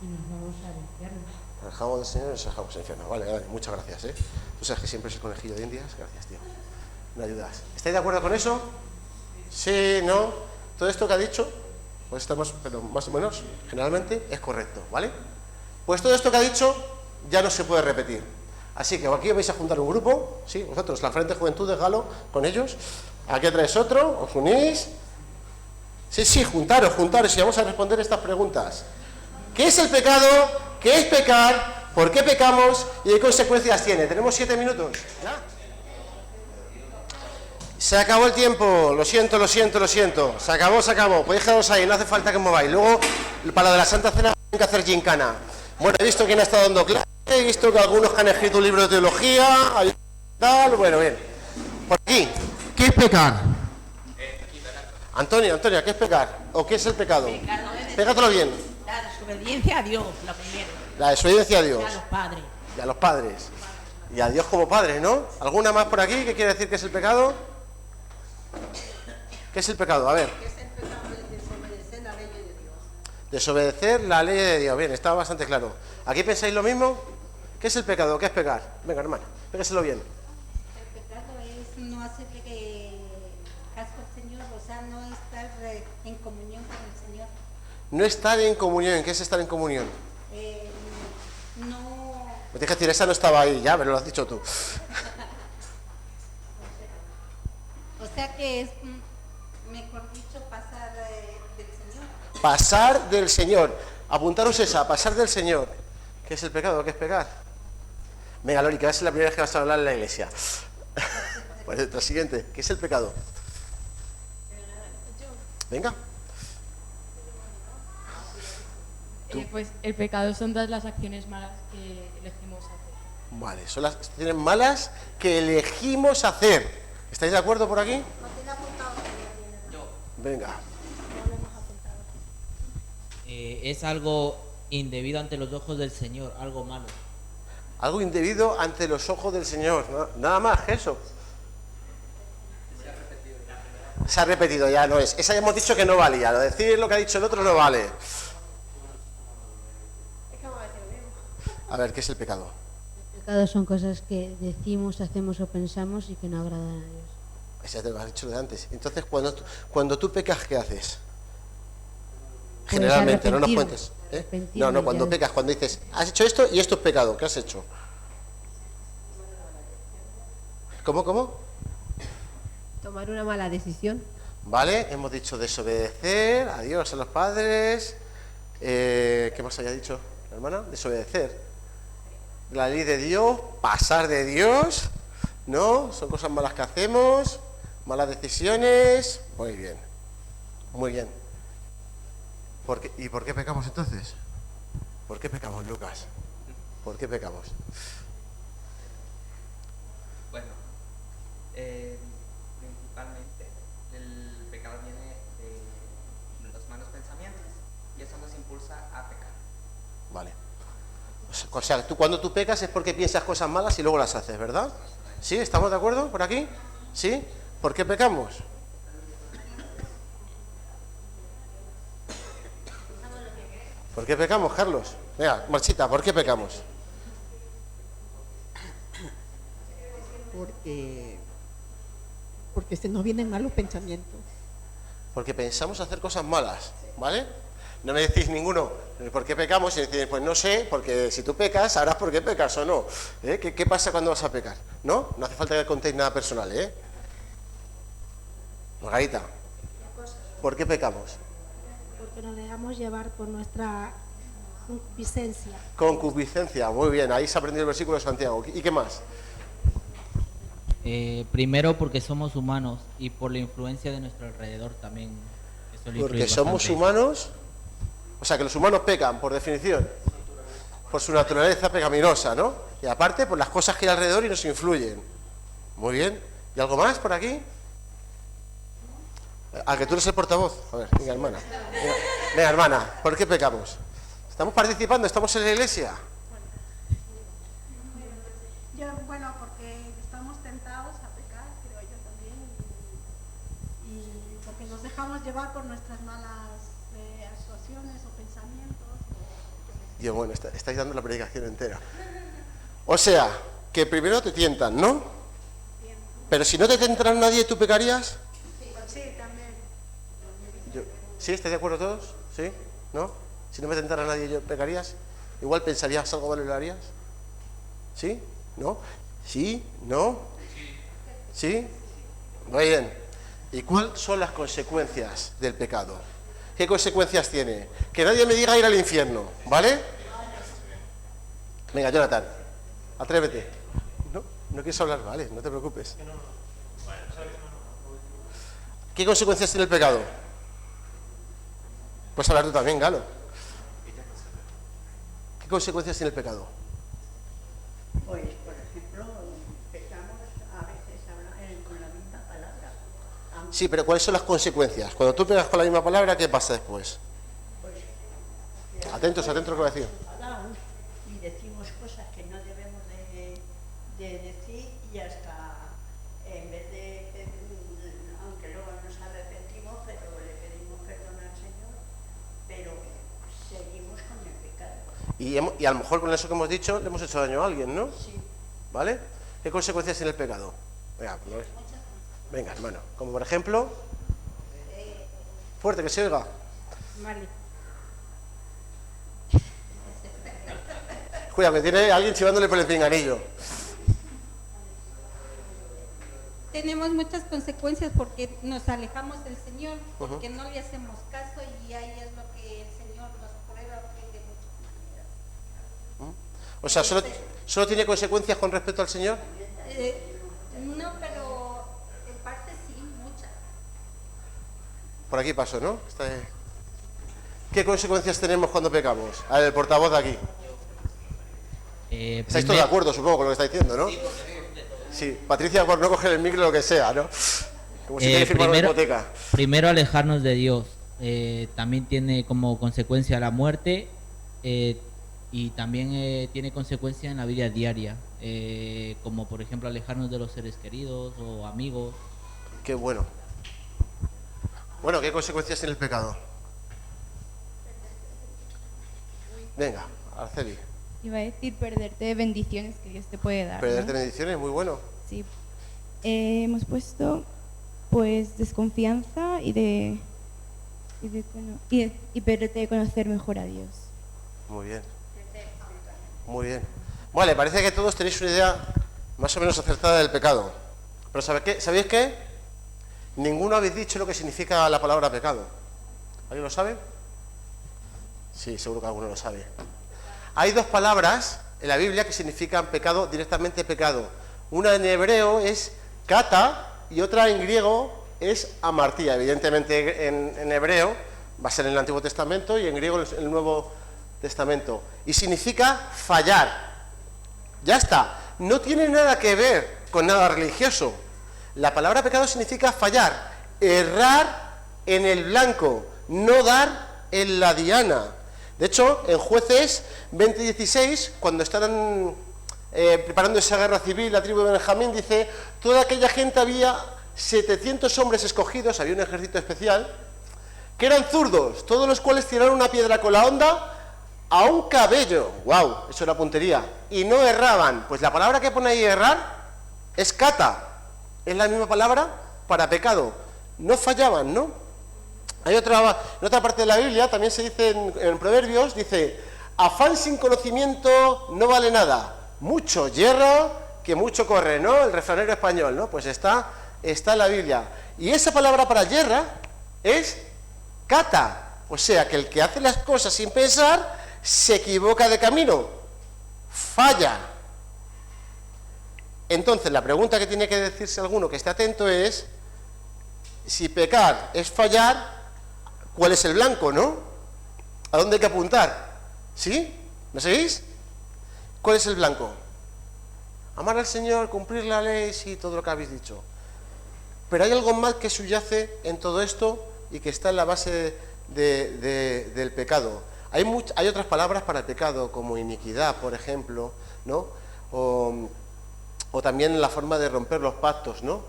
nos vamos al infierno. Nos alejamos del Señor y nos alejamos del infierno. Vale, muchas gracias, ¿eh? Tú sabes que siempre es el conejillo de Indias. Gracias, tío. Me ayudas. ¿Estáis de acuerdo con eso? Sí, ¿no? Todo esto que ha dicho, pues estamos, pero más o menos, generalmente, es correcto, ¿vale? Pues todo esto que ha dicho ya no se puede repetir. Así que aquí vais a juntar un grupo, ¿sí? Vosotros, la Frente Juventud de Galo, con ellos. Aquí traes otro, os unís. Sí, juntaros, y vamos a responder estas preguntas. ¿Qué es el pecado? ¿Qué es pecar? ¿Por qué pecamos? ¿Y qué consecuencias tiene? Tenemos 7 minutos. ¿Ya? Se acabó el tiempo. Lo siento. Se acabó. Podéis quedaros ahí, no hace falta que mováis. Luego, para lo de la Santa Cena, tienen que hacer gincana. Bueno, he visto quién ha estado dando clase, he visto que algunos que han escrito un libro de teología, tal, bueno, bien. Por aquí, ¿qué es pecar? Antonio, ¿qué es pecar? ¿O qué es el pecado? Pégatelo bien. La desobediencia a Dios, lo primero. La desobediencia a Dios. Y a los padres. Y a los padres. Y a Dios como padre, ¿no? ¿Alguna más por aquí que quiere decir que es el pecado? ¿Qué es el pecado? A ver. ¿Qué es el pecado? Desobedecer la ley de Dios. Desobedecer la ley de Dios. Bien, está bastante claro. ¿Aquí pensáis lo mismo? ¿Qué es el pecado? ¿Qué es pecar? Venga, hermano, pégaselo bien. El pecado es no hacerle caso al Señor, o sea, no estar en comunión con el Señor. No estar en comunión. ¿Qué es estar en comunión? No. Me tienes que decir, esa no estaba ahí, ya, me lo has dicho tú. O sea que es, mejor dicho, pasar del Señor. Pasar del Señor. Apuntaros esa, pasar del Señor. ¿Qué es el pecado? ¿Qué es pecar? Venga, Lori, que va a ser la primera vez que vas a hablar en la iglesia. Pues la siguiente, ¿qué es el pecado? Venga. Pues el pecado son todas las acciones malas que elegimos hacer. Vale, son las acciones malas que elegimos hacer. ¿Estáis de acuerdo por aquí? No tiene apuntado. Venga. No lo hemos apuntado. Es algo indebido ante los ojos del Señor, algo malo. Algo indebido ante los ojos del Señor. Nada más que eso. Se ha repetido ya, no es. Esa ya hemos dicho que no valía. Lo decir lo que ha dicho el otro no vale. A ver, ¿qué es el pecado? El pecado son cosas que decimos, hacemos o pensamos y que no agradan a Dios. Esa te lo has dicho de antes. Entonces, cuando tú pecas, ¿qué haces? Generalmente, no nos cuentes. No, cuando pecas, cuando dices, has hecho esto y esto es pecado, ¿qué has hecho? ¿Cómo? Tomar una mala decisión. Vale, hemos dicho desobedecer a Dios, a los padres. ¿Qué más haya dicho la hermana? Desobedecer la ley de Dios, pasar de Dios, ¿no? Son cosas malas que hacemos, malas decisiones. Muy bien. ¿Y por qué pecamos entonces? ¿Por qué pecamos, Lucas? ¿Por qué pecamos? Bueno, principalmente el pecado viene de los malos pensamientos y eso nos impulsa a pecar. Vale. O sea, cuando tú pecas es porque piensas cosas malas y luego las haces, ¿verdad? ¿Sí? ¿Estamos de acuerdo por aquí? ¿Sí? ¿Por qué pecamos? ¿Por qué pecamos, Carlos? Venga, Marchita, ¿por qué pecamos? Porque se nos vienen malos pensamientos. Porque pensamos hacer cosas malas, ¿vale? No me decís ninguno por qué pecamos y decís, pues no sé, porque si tú pecas sabrás por qué pecas o no. ¿Qué pasa cuando vas a pecar? ¿No? No hace falta que contéis nada personal, ¿eh? Margarita, ¿por qué pecamos? Porque nos dejamos llevar por nuestra concupiscencia. Concupiscencia, muy bien, ahí se ha aprendido el versículo de Santiago. ¿Y qué más? Primero porque somos humanos y por la influencia de nuestro alrededor también. Eso le Porque influye somos bastante. humanos, o sea que los humanos pecan, por definición, por su naturaleza pecaminosa, ¿no? Y aparte por las cosas que hay alrededor y nos influyen. Muy bien. ¿Y algo más por aquí? ¿A que tú eres el portavoz? A ver, venga, hermana. Venga, hermana, ¿por qué pecamos? ¿Estamos participando? ¿Estamos en la iglesia? Bueno, porque estamos tentados a pecar, creo yo también, y porque nos dejamos llevar por nuestras malas actuaciones o pensamientos. Dios, bueno, estáis dando la predicación entera. O sea, que primero te tientan, ¿no? Pero si no te tentara nadie, ¿tú pecarías? Sí, también. ¿Sí? ¿Estáis de acuerdo todos? ¿Sí? ¿No? Si no me tentara nadie, ¿yo pecarías? Igual pensarías algo malo y lo harías. ¿Sí? ¿No? ¿Sí? ¿No? ¿Sí? Muy bien. ¿Y cuáles son las consecuencias del pecado? ¿Qué consecuencias tiene? Que nadie me diga ir al infierno, ¿vale? Venga, Jonathan, atrévete. ¿No quieres hablar? Vale, no te preocupes. ¿Qué consecuencias tiene el pecado? Puedes hablar tú también, Galo. ¿Qué consecuencias tiene el pecado? Pues, por ejemplo, pecamos a veces con la misma palabra. Sí, pero ¿cuáles son las consecuencias? Cuando tú pegas con la misma palabra, ¿qué pasa después? Atentos a lo que voy a decir. Y decimos cosas que no debemos de decir y hasta en vez de, aunque luego nos arrepentimos, pero le pedimos perdón al Señor, pero seguimos con el pecado. Y a lo mejor con eso que hemos dicho le hemos hecho daño a alguien, ¿no? Sí. ¿Vale? ¿Qué consecuencias tiene el pecado? Venga, hermano. Como por ejemplo... Fuerte, que se oiga. Vale. Cuidado, que tiene alguien chivándole por el pinganillo. Tenemos muchas consecuencias porque nos alejamos del Señor, porque no le hacemos caso y ahí es lo que el Señor nos prueba de muchas maneras. O sea, ¿solo tiene consecuencias con respecto al Señor? No, pero en parte sí, muchas. Por aquí paso, ¿no? ¿Qué consecuencias tenemos cuando pecamos? A ver, el portavoz de aquí. Estáis todos de acuerdo, supongo, con lo que está diciendo, ¿no? Sí, Patricia, por no coger el micro, lo que sea, ¿no? Como si queréis firmar una hipoteca. Primero, alejarnos de Dios. También tiene como consecuencia la muerte y también tiene consecuencia en la vida diaria, como por ejemplo alejarnos de los seres queridos o amigos. Qué bueno. Bueno, ¿qué consecuencias tiene el pecado? Venga, Araceli. Iba a decir perderte bendiciones que Dios te puede dar. Perderte ¿no? bendiciones, muy bueno. Sí. Hemos puesto pues desconfianza y perderte de conocer mejor a Dios. Muy bien. Muy bien. Vale, parece que todos tenéis una idea más o menos acertada del pecado. Pero ¿sabéis qué? Ninguno habéis dicho lo que significa la palabra pecado. ¿Alguien lo sabe? Sí, seguro que alguno lo sabe. Hay dos palabras en la Biblia que significan pecado, directamente pecado. Una en hebreo es kata y otra en griego es amartía. Evidentemente en hebreo va a ser en el Antiguo Testamento y en griego en el Nuevo Testamento. Y significa fallar. Ya está. No tiene nada que ver con nada religioso. La palabra pecado significa fallar, errar en el blanco, no dar en la diana. De hecho, en Jueces 20:16, cuando están preparando esa guerra civil, la tribu de Benjamín dice, toda aquella gente, había 700 hombres escogidos, había un ejército especial, que eran zurdos, todos los cuales tiraron una piedra con la honda a un cabello. ¡Wow! Eso era puntería. Y no erraban. Pues la palabra que pone ahí errar es kata. Es la misma palabra para pecado. No fallaban, ¿no? Hay en otra parte de la Biblia, también se dice en Proverbios, dice, afán sin conocimiento no vale nada, mucho yerra que mucho corre, ¿no? El refranero español, ¿no? Pues está en la Biblia. Y esa palabra para yerra es kata, o sea, que el que hace las cosas sin pensar se equivoca de camino, falla. Entonces, la pregunta que tiene que decirse alguno que esté atento es, si pecar es fallar, ¿cuál es el blanco, no? ¿A dónde hay que apuntar? ¿Sí? ¿Me seguís? ¿Cuál es el blanco? Amar al Señor, cumplir la ley, sí, todo lo que habéis dicho. Pero hay algo más que subyace en todo esto y que está en la base del pecado. Hay otras palabras para el pecado, como iniquidad, por ejemplo, ¿no? O también la forma de romper los pactos, ¿no?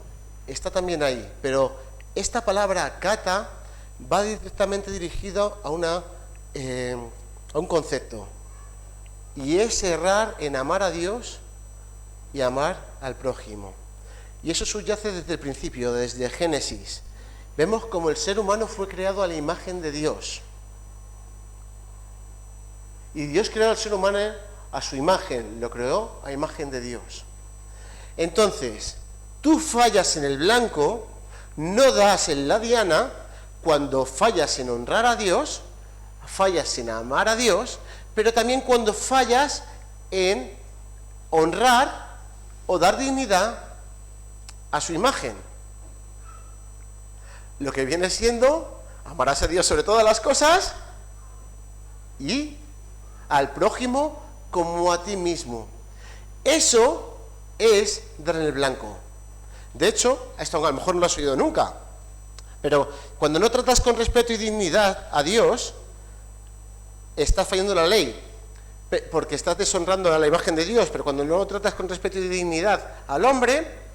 Está también ahí. Pero esta palabra kata va directamente dirigido a un concepto, y es errar en amar a Dios y amar al prójimo. Y eso subyace desde el principio, desde Génesis. Vemos como el ser humano fue creado a la imagen de Dios. Y Dios creó al ser humano a su imagen, lo creó a imagen de Dios. Entonces, tú fallas en el blanco, no das en la diana, cuando fallas en honrar a Dios, fallas en amar a Dios, pero también cuando fallas en honrar o dar dignidad a su imagen. Lo que viene siendo, amarás a Dios sobre todas las cosas y al prójimo como a ti mismo. Eso es dar en el blanco. De hecho, esto a lo mejor no lo has oído nunca, pero cuando no tratas con respeto y dignidad a Dios, estás fallando la ley, porque estás deshonrando a la imagen de Dios. Pero cuando no tratas con respeto y dignidad al hombre,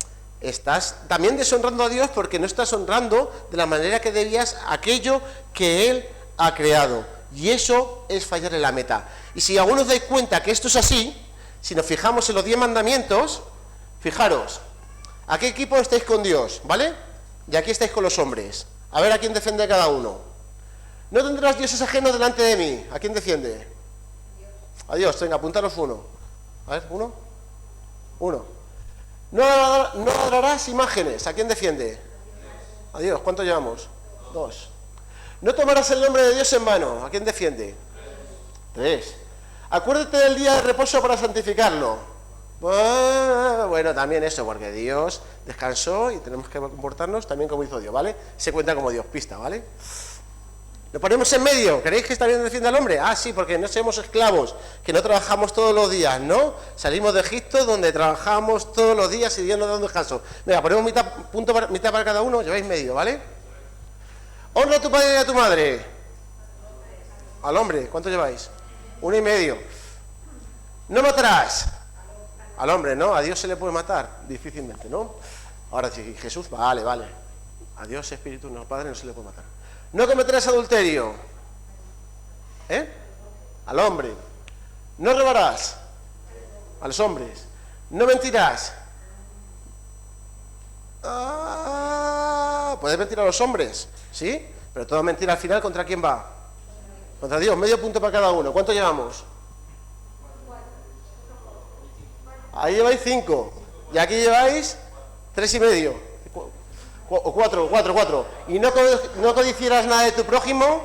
estás también deshonrando a Dios, porque no estás honrando de la manera que debías aquello que Él ha creado. Y eso es fallar en la meta. Y si algunos dais cuenta que esto es así, si nos fijamos en los 10 mandamientos, fijaros, ¿a qué equipo estáis con Dios? ¿Vale? Y aquí estáis con los hombres. A ver a quién defiende cada uno. No tendrás dioses ajenos delante de mí. ¿A quién defiende? A Dios. Venga, apuntaros uno. A ver, uno. No adorarás imágenes. ¿A quién defiende? A Dios. ¿Cuánto llevamos? 2. No tomarás el nombre de Dios en vano. ¿A quién defiende? 3. Acuérdate del día de reposo para santificarlo. Bueno, también eso, porque Dios descansó y tenemos que comportarnos también como hizo Dios, ¿vale? Se cuenta como Dios, pista, ¿vale? Lo ponemos en medio. ¿Queréis que también defienda al hombre? Ah, sí, porque no somos esclavos, que no trabajamos todos los días, ¿no? Salimos de Egipto, donde trabajamos todos los días y Dios nos da un descanso. Venga, ponemos mitad para cada uno, lleváis medio, ¿vale? Honra a tu padre y a tu madre. Al hombre, ¿cuánto lleváis? 1 y medio. No matarás. Al hombre, ¿no? A Dios se le puede matar, difícilmente, ¿no? Ahora sí, Jesús, vale. A Dios, Espíritu, no, Padre, no se le puede matar. No cometerás adulterio. Al hombre. No robarás. A los hombres. No mentirás. Puedes mentir a los hombres, ¿sí? Pero toda mentira al final, ¿contra quién va? Contra Dios. Medio punto para cada uno. ¿Cuánto llevamos? Ahí lleváis 5. Y aquí lleváis 3 y medio. O 4. Y no codiciarás nada de tu prójimo.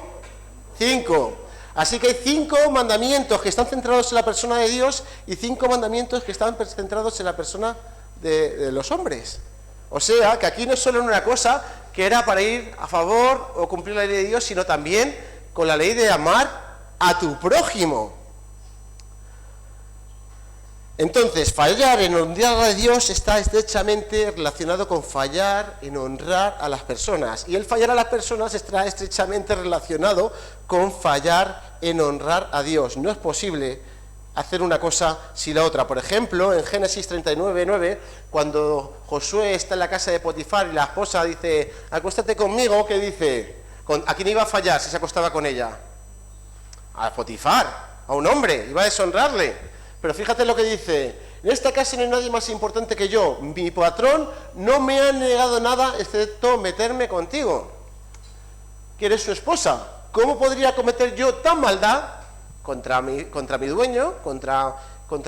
5. Así que hay 5 mandamientos que están centrados en la persona de Dios y 5 mandamientos que están centrados en la persona de los hombres. O sea, que aquí no es solo una cosa que era para ir a favor o cumplir la ley de Dios, sino también con la ley de amar a tu prójimo. Entonces, fallar en honrar a Dios está estrechamente relacionado con fallar en honrar a las personas. Y el fallar a las personas está estrechamente relacionado con fallar en honrar a Dios. No es posible hacer una cosa sin la otra. Por ejemplo, en Génesis 39:9, cuando Josué está en la casa de Potifar y la esposa dice, acuéstate conmigo, ¿qué dice? ¿A quién iba a fallar si se acostaba con ella? A Potifar, a un hombre, iba a deshonrarle. Pero fíjate lo que dice, en esta casa no hay nadie más importante que yo, mi patrón no me ha negado nada excepto meterme contigo, que eres su esposa. ¿Cómo podría cometer yo tan maldad contra mi dueño, contra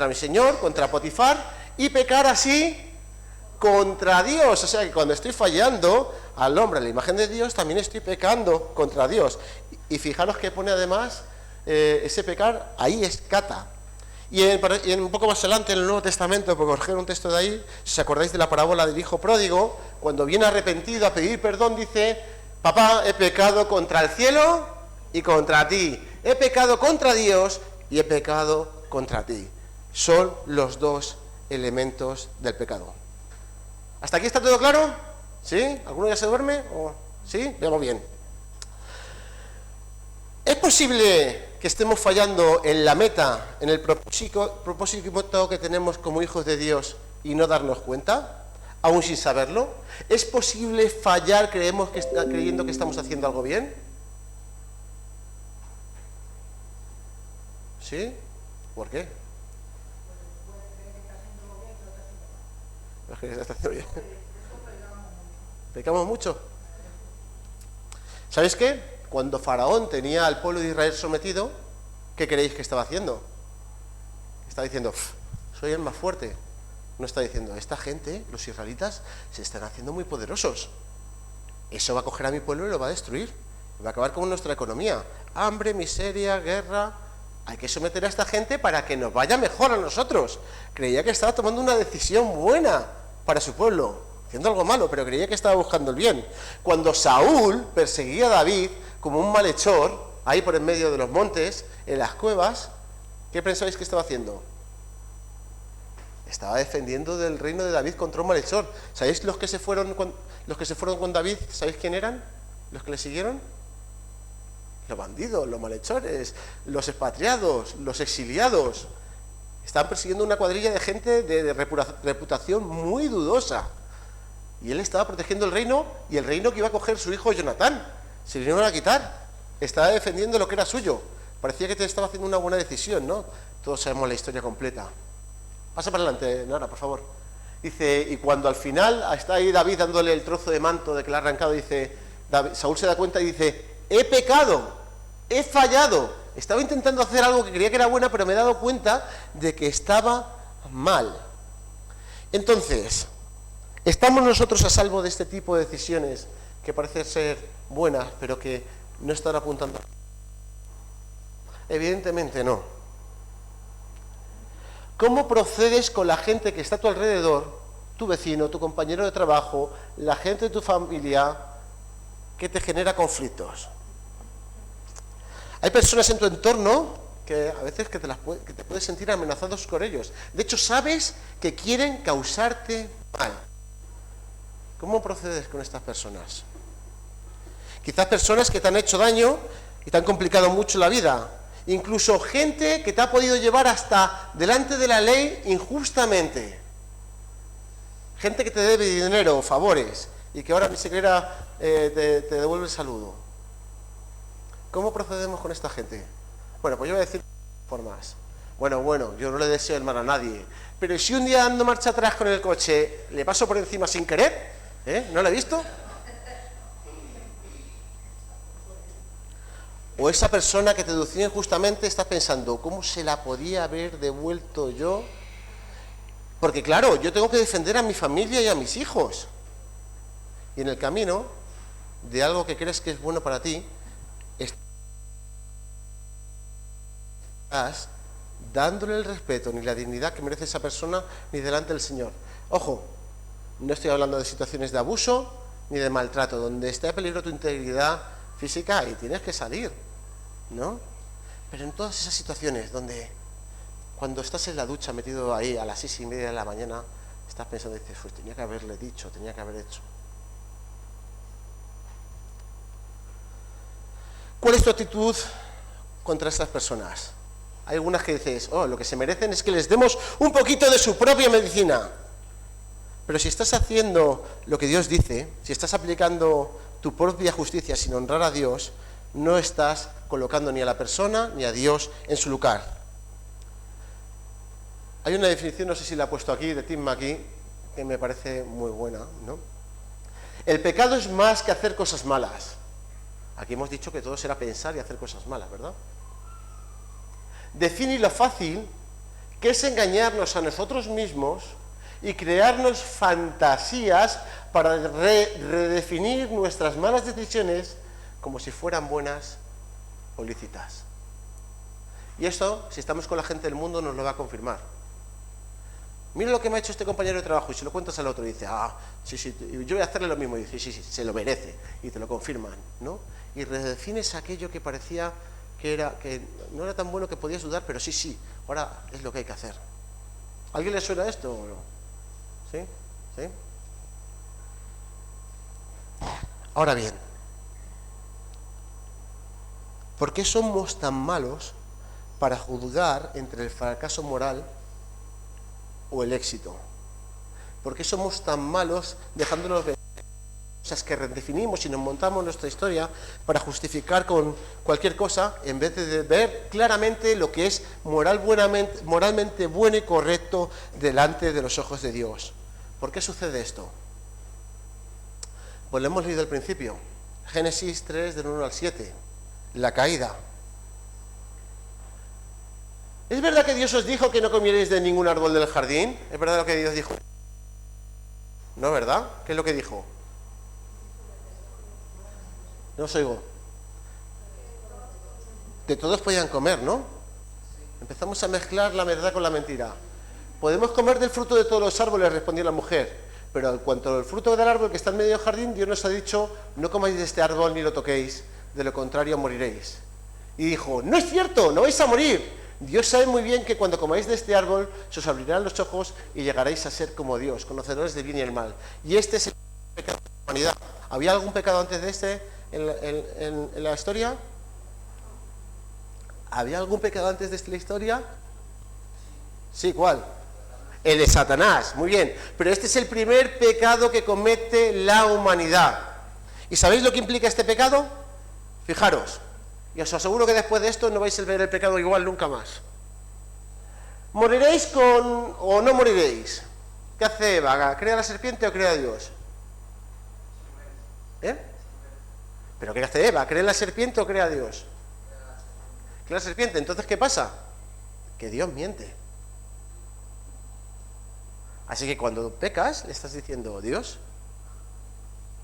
mi señor, contra Potifar, y pecar así contra Dios? O sea que cuando estoy fallando al hombre, a la imagen de Dios, también estoy pecando contra Dios. Y fijaros que pone además ese pecar, ahí es cata. Y un poco más adelante en el Nuevo Testamento, por coger un texto de ahí, si os acordáis de la parábola del hijo pródigo, cuando viene arrepentido a pedir perdón, dice, papá, he pecado contra el cielo y contra ti, he pecado contra Dios y he pecado contra ti. Son los 2 elementos del pecado. ¿Hasta aquí está todo claro? ¿Sí? ¿Alguno ya se duerme? ¿Sí? Veamos bien. ¿Es posible que estemos fallando en la meta, en el propósito que tenemos como hijos de Dios y no darnos cuenta, aún sin saberlo? ¿Es posible fallar creyendo que estamos haciendo algo bien? ¿Sí? ¿Por qué? ¿Pecamos mucho? ¿Sabéis qué? Cuando Faraón tenía al pueblo de Israel sometido, ¿qué creéis que estaba haciendo? Estaba diciendo, soy el más fuerte. No está diciendo, esta gente, los israelitas, se están haciendo muy poderosos. Eso va a coger a mi pueblo y lo va a destruir. Va a acabar con nuestra economía. Hambre, miseria, guerra. Hay que someter a esta gente para que nos vaya mejor a nosotros. Creía que estaba tomando una decisión buena para su pueblo, haciendo algo malo, pero creía que estaba buscando el bien. Cuando Saúl perseguía a David como un malhechor, ahí por en medio de los montes, en las cuevas, ¿qué pensáis que estaba haciendo? Estaba defendiendo del reino de David contra un malhechor. ¿Sabéis los que se fueron con David? ¿Sabéis quién eran? ¿Los que le siguieron? Los bandidos, los malhechores, los expatriados, los exiliados. Estaban persiguiendo una cuadrilla de gente de reputación muy dudosa. Y él estaba protegiendo el reino, y el reino que iba a coger su hijo Jonatán. Se vinieron a quitar. Estaba defendiendo lo que era suyo. Parecía que te estaba haciendo una buena decisión, ¿no? Todos sabemos la historia completa. Pasa para adelante, Nora, por favor. Dice, y cuando al final está ahí David dándole el trozo de manto de que le ha arrancado, dice, Saúl se da cuenta y dice, he pecado, he fallado. Estaba intentando hacer algo que creía que era buena, pero me he dado cuenta de que estaba mal. Entonces, ¿estamos nosotros a salvo de este tipo de decisiones que parecen ser buenas, pero que no están apuntando? Evidentemente no. ¿Cómo procedes con la gente que está a tu alrededor, tu vecino, tu compañero de trabajo, la gente de tu familia, que te genera conflictos? Hay personas en tu entorno que a veces que te puedes sentir amenazados con ellos. De hecho, sabes que quieren causarte mal. ¿Cómo procedes con estas personas? Quizás personas que te han hecho daño y te han complicado mucho la vida. Incluso gente que te ha podido llevar hasta delante de la ley injustamente. Gente que te debe dinero, favores, y que ahora ni siquiera te devuelve el saludo. ¿Cómo procedemos con esta gente? Bueno, pues yo voy a decir formas. Bueno, yo no le deseo el mal a nadie. Pero si un día ando marcha atrás con el coche, le paso por encima sin querer, ¿no lo he visto? O esa persona que te dedució injustamente, estás pensando, ¿cómo se la podía haber devuelto yo? Porque claro, yo tengo que defender a mi familia y a mis hijos. Y en el camino de algo que crees que es bueno para ti, estás dándole el respeto ni la dignidad que merece esa persona ni delante del Señor. Ojo, no estoy hablando de situaciones de abuso ni de maltrato, donde está en peligro tu integridad física y tienes que salir, ¿no? Pero en todas esas situaciones donde cuando estás en la ducha metido ahí a las 6:30 de la mañana, estás pensando, dices, pues tenía que haberle dicho, tenía que haber hecho. ¿Cuál es tu actitud contra estas personas? Hay algunas que dices, lo que se merecen es que les demos un poquito de su propia medicina. Pero si estás haciendo lo que Dios dice, si estás aplicando tu propia justicia sin honrar a Dios, no estás colocando ni a la persona ni a Dios en su lugar. Hay una definición, no sé si la he puesto aquí, de Tim McKee, que me parece muy buena, ¿no? El pecado es más que hacer cosas malas. Aquí hemos dicho que todo será pensar y hacer cosas malas, ¿verdad? Define lo fácil que es engañarnos a nosotros mismos y crearnos fantasías para redefinir nuestras malas decisiones como si fueran buenas o lícitas. Y esto, si estamos con la gente del mundo, nos lo va a confirmar. Mira lo que me ha hecho este compañero de trabajo, y se lo cuentas al otro y dice, sí, yo voy a hacerle lo mismo, y dice, sí, se lo merece, y te lo confirman, ¿no? Y redefines aquello que parecía que no era tan bueno, que podías dudar, pero sí, ahora es lo que hay que hacer. ¿A alguien le suena esto o no? ¿Sí? Ahora bien, ¿por qué somos tan malos para juzgar entre el fracaso moral o el éxito? ¿Por qué somos tan malos dejándonos ver cosas que redefinimos y nos montamos nuestra historia para justificar con cualquier cosa, en vez de ver claramente lo que es moralmente bueno y correcto delante de los ojos de Dios? ¿Por qué sucede esto? Pues lo hemos leído al principio, Génesis 3, del 1 al 7, la caída. ¿Es verdad que Dios os dijo que no comierais de ningún árbol del jardín? ¿Es verdad lo que Dios dijo? ¿No, verdad? ¿Qué es lo que dijo? No os oigo. De todos podían comer, ¿no? Empezamos a mezclar la verdad con la mentira. Podemos comer del fruto de todos los árboles, respondió la mujer. Pero en cuanto al fruto del árbol que está en medio del jardín, Dios nos ha dicho, no comáis de este árbol ni lo toquéis, de lo contrario moriréis. Y dijo, no es cierto, no vais a morir. Dios sabe muy bien que cuando comáis de este árbol, se os abrirán los ojos y llegaréis a ser como Dios, conocedores del bien y el mal. Y este es el pecado de la humanidad. ¿Había algún pecado antes de este en la historia? ¿Había algún pecado antes de esta historia? Sí, ¿cuál? El de Satanás, muy bien. Pero este es el primer pecado que comete la humanidad. ¿Y sabéis lo que implica este pecado? Fijaros, y os aseguro que después de esto no vais a ver el pecado igual nunca más. ¿Moriréis o no moriréis? ¿Qué hace Eva? ¿Crea a la serpiente o crea a Dios? ¿Pero qué hace Eva? ¿Crea en la serpiente o crea a Dios? Crea a la serpiente. Entonces, ¿qué pasa? Que Dios miente. Así que cuando pecas, le estás diciendo, Dios,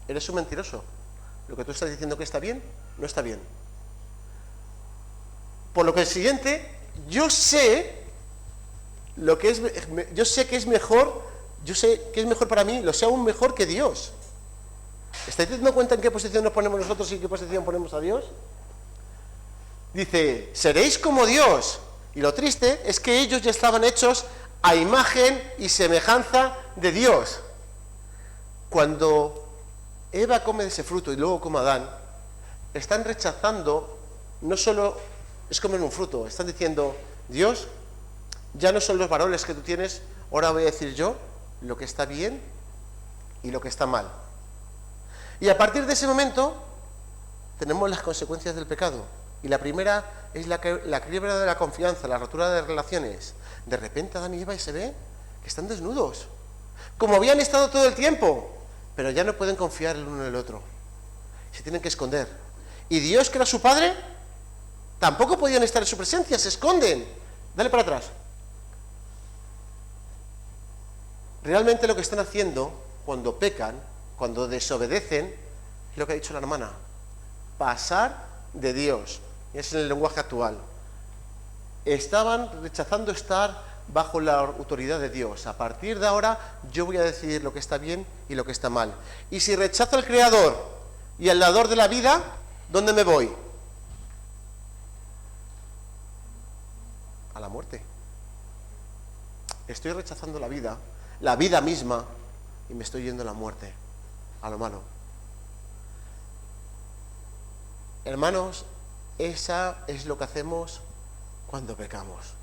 eres un mentiroso. Lo que tú estás diciendo que está bien, no está bien. Por lo que el siguiente, yo sé que es mejor, yo sé que es mejor para mí, lo sé aún mejor que Dios. ¿Estáis dando cuenta en qué posición nos ponemos nosotros y en qué posición ponemos a Dios? Dice, seréis como Dios. Y lo triste es que ellos ya estaban hechos a imagen y semejanza de Dios. Cuando Eva come de ese fruto y luego come Adán, están rechazando, no solo es comer un fruto, están diciendo, Dios, ya no son los varones que tú tienes, ahora voy a decir yo lo que está bien y lo que está mal. Y a partir de ese momento tenemos las consecuencias del pecado. Y la primera es la quiebra de la confianza, la rotura de relaciones. De repente Adán y Eva se ve que están desnudos, como habían estado todo el tiempo, pero ya no pueden confiar el uno en el otro. Se tienen que esconder. Y Dios, que era su padre, tampoco podían estar en su presencia, se esconden. Dale para atrás. Realmente lo que están haciendo cuando pecan, cuando desobedecen, es lo que ha dicho la hermana, pasar de Dios. Y es en el lenguaje actual. Estaban rechazando estar bajo la autoridad de Dios. A partir de ahora yo voy a decidir lo que está bien y lo que está mal. Y si rechazo al Creador y al dador de la vida, ¿dónde me voy? A la muerte. Estoy rechazando la vida misma, y me estoy yendo a la muerte, a lo malo. Hermanos, esa es lo que hacemos cuando pecamos.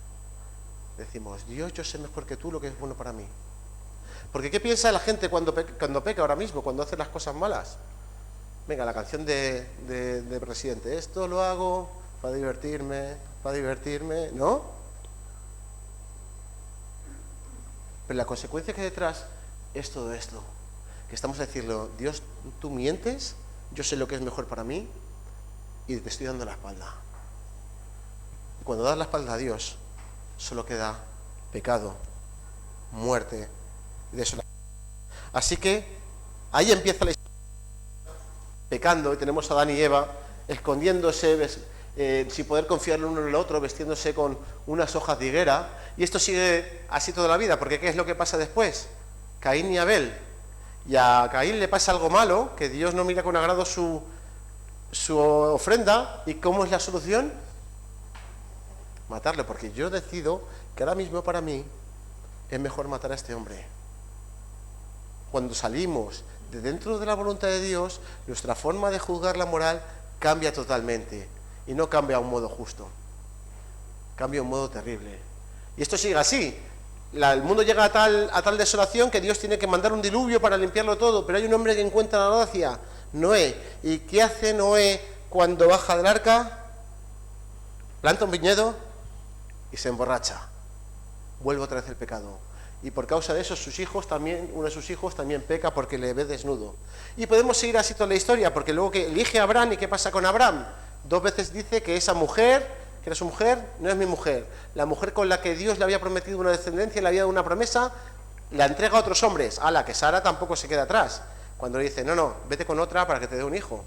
Decimos, Dios, yo sé mejor que tú lo que es bueno para mí. Porque ¿qué piensa la gente cuando peca ahora mismo, cuando hace las cosas malas? Venga, la canción de Residente, esto lo hago para divertirme, ¿no? Pero la consecuencia que hay detrás es todo esto. Que estamos a decirlo, Dios, tú mientes, yo sé lo que es mejor para mí y te estoy dando la espalda. Cuando das la espalda a Dios, solo queda pecado, muerte y desolación. Así que ahí empieza la historia, pecando, y tenemos a Adán y Eva escondiéndose, sin poder confiar el uno en el otro, vestiéndose con unas hojas de higuera, y esto sigue así toda la vida, porque ¿qué es lo que pasa después? Caín y Abel. Y a Caín le pasa algo malo, que Dios no mira con agrado su ofrenda, ¿y cómo es la solución? Matarle, porque yo decido que ahora mismo para mí es mejor matar a este hombre. Cuando salimos de dentro de la voluntad de Dios, nuestra forma de juzgar la moral cambia totalmente, y no cambia a un modo justo, cambia a un modo terrible. Y esto sigue así. El mundo llega a tal desolación que Dios tiene que mandar un diluvio para limpiarlo todo, pero hay un hombre que encuentra la gracia, Noé. ¿Y qué hace Noé cuando baja del arca? Planta un viñedo y se emborracha. Vuelve otra vez el pecado. Y por causa de eso uno de sus hijos también peca porque le ve desnudo. Y podemos seguir así toda la historia, porque luego que elige a Abraham, ¿y qué pasa con Abraham? 2 veces dice que esa mujer, que era su mujer, no es mi mujer. La mujer con la que Dios le había prometido una descendencia, le había dado una promesa, la entrega a otros hombres. A que Sara tampoco se queda atrás. Cuando le dice, no, vete con otra para que te dé un hijo.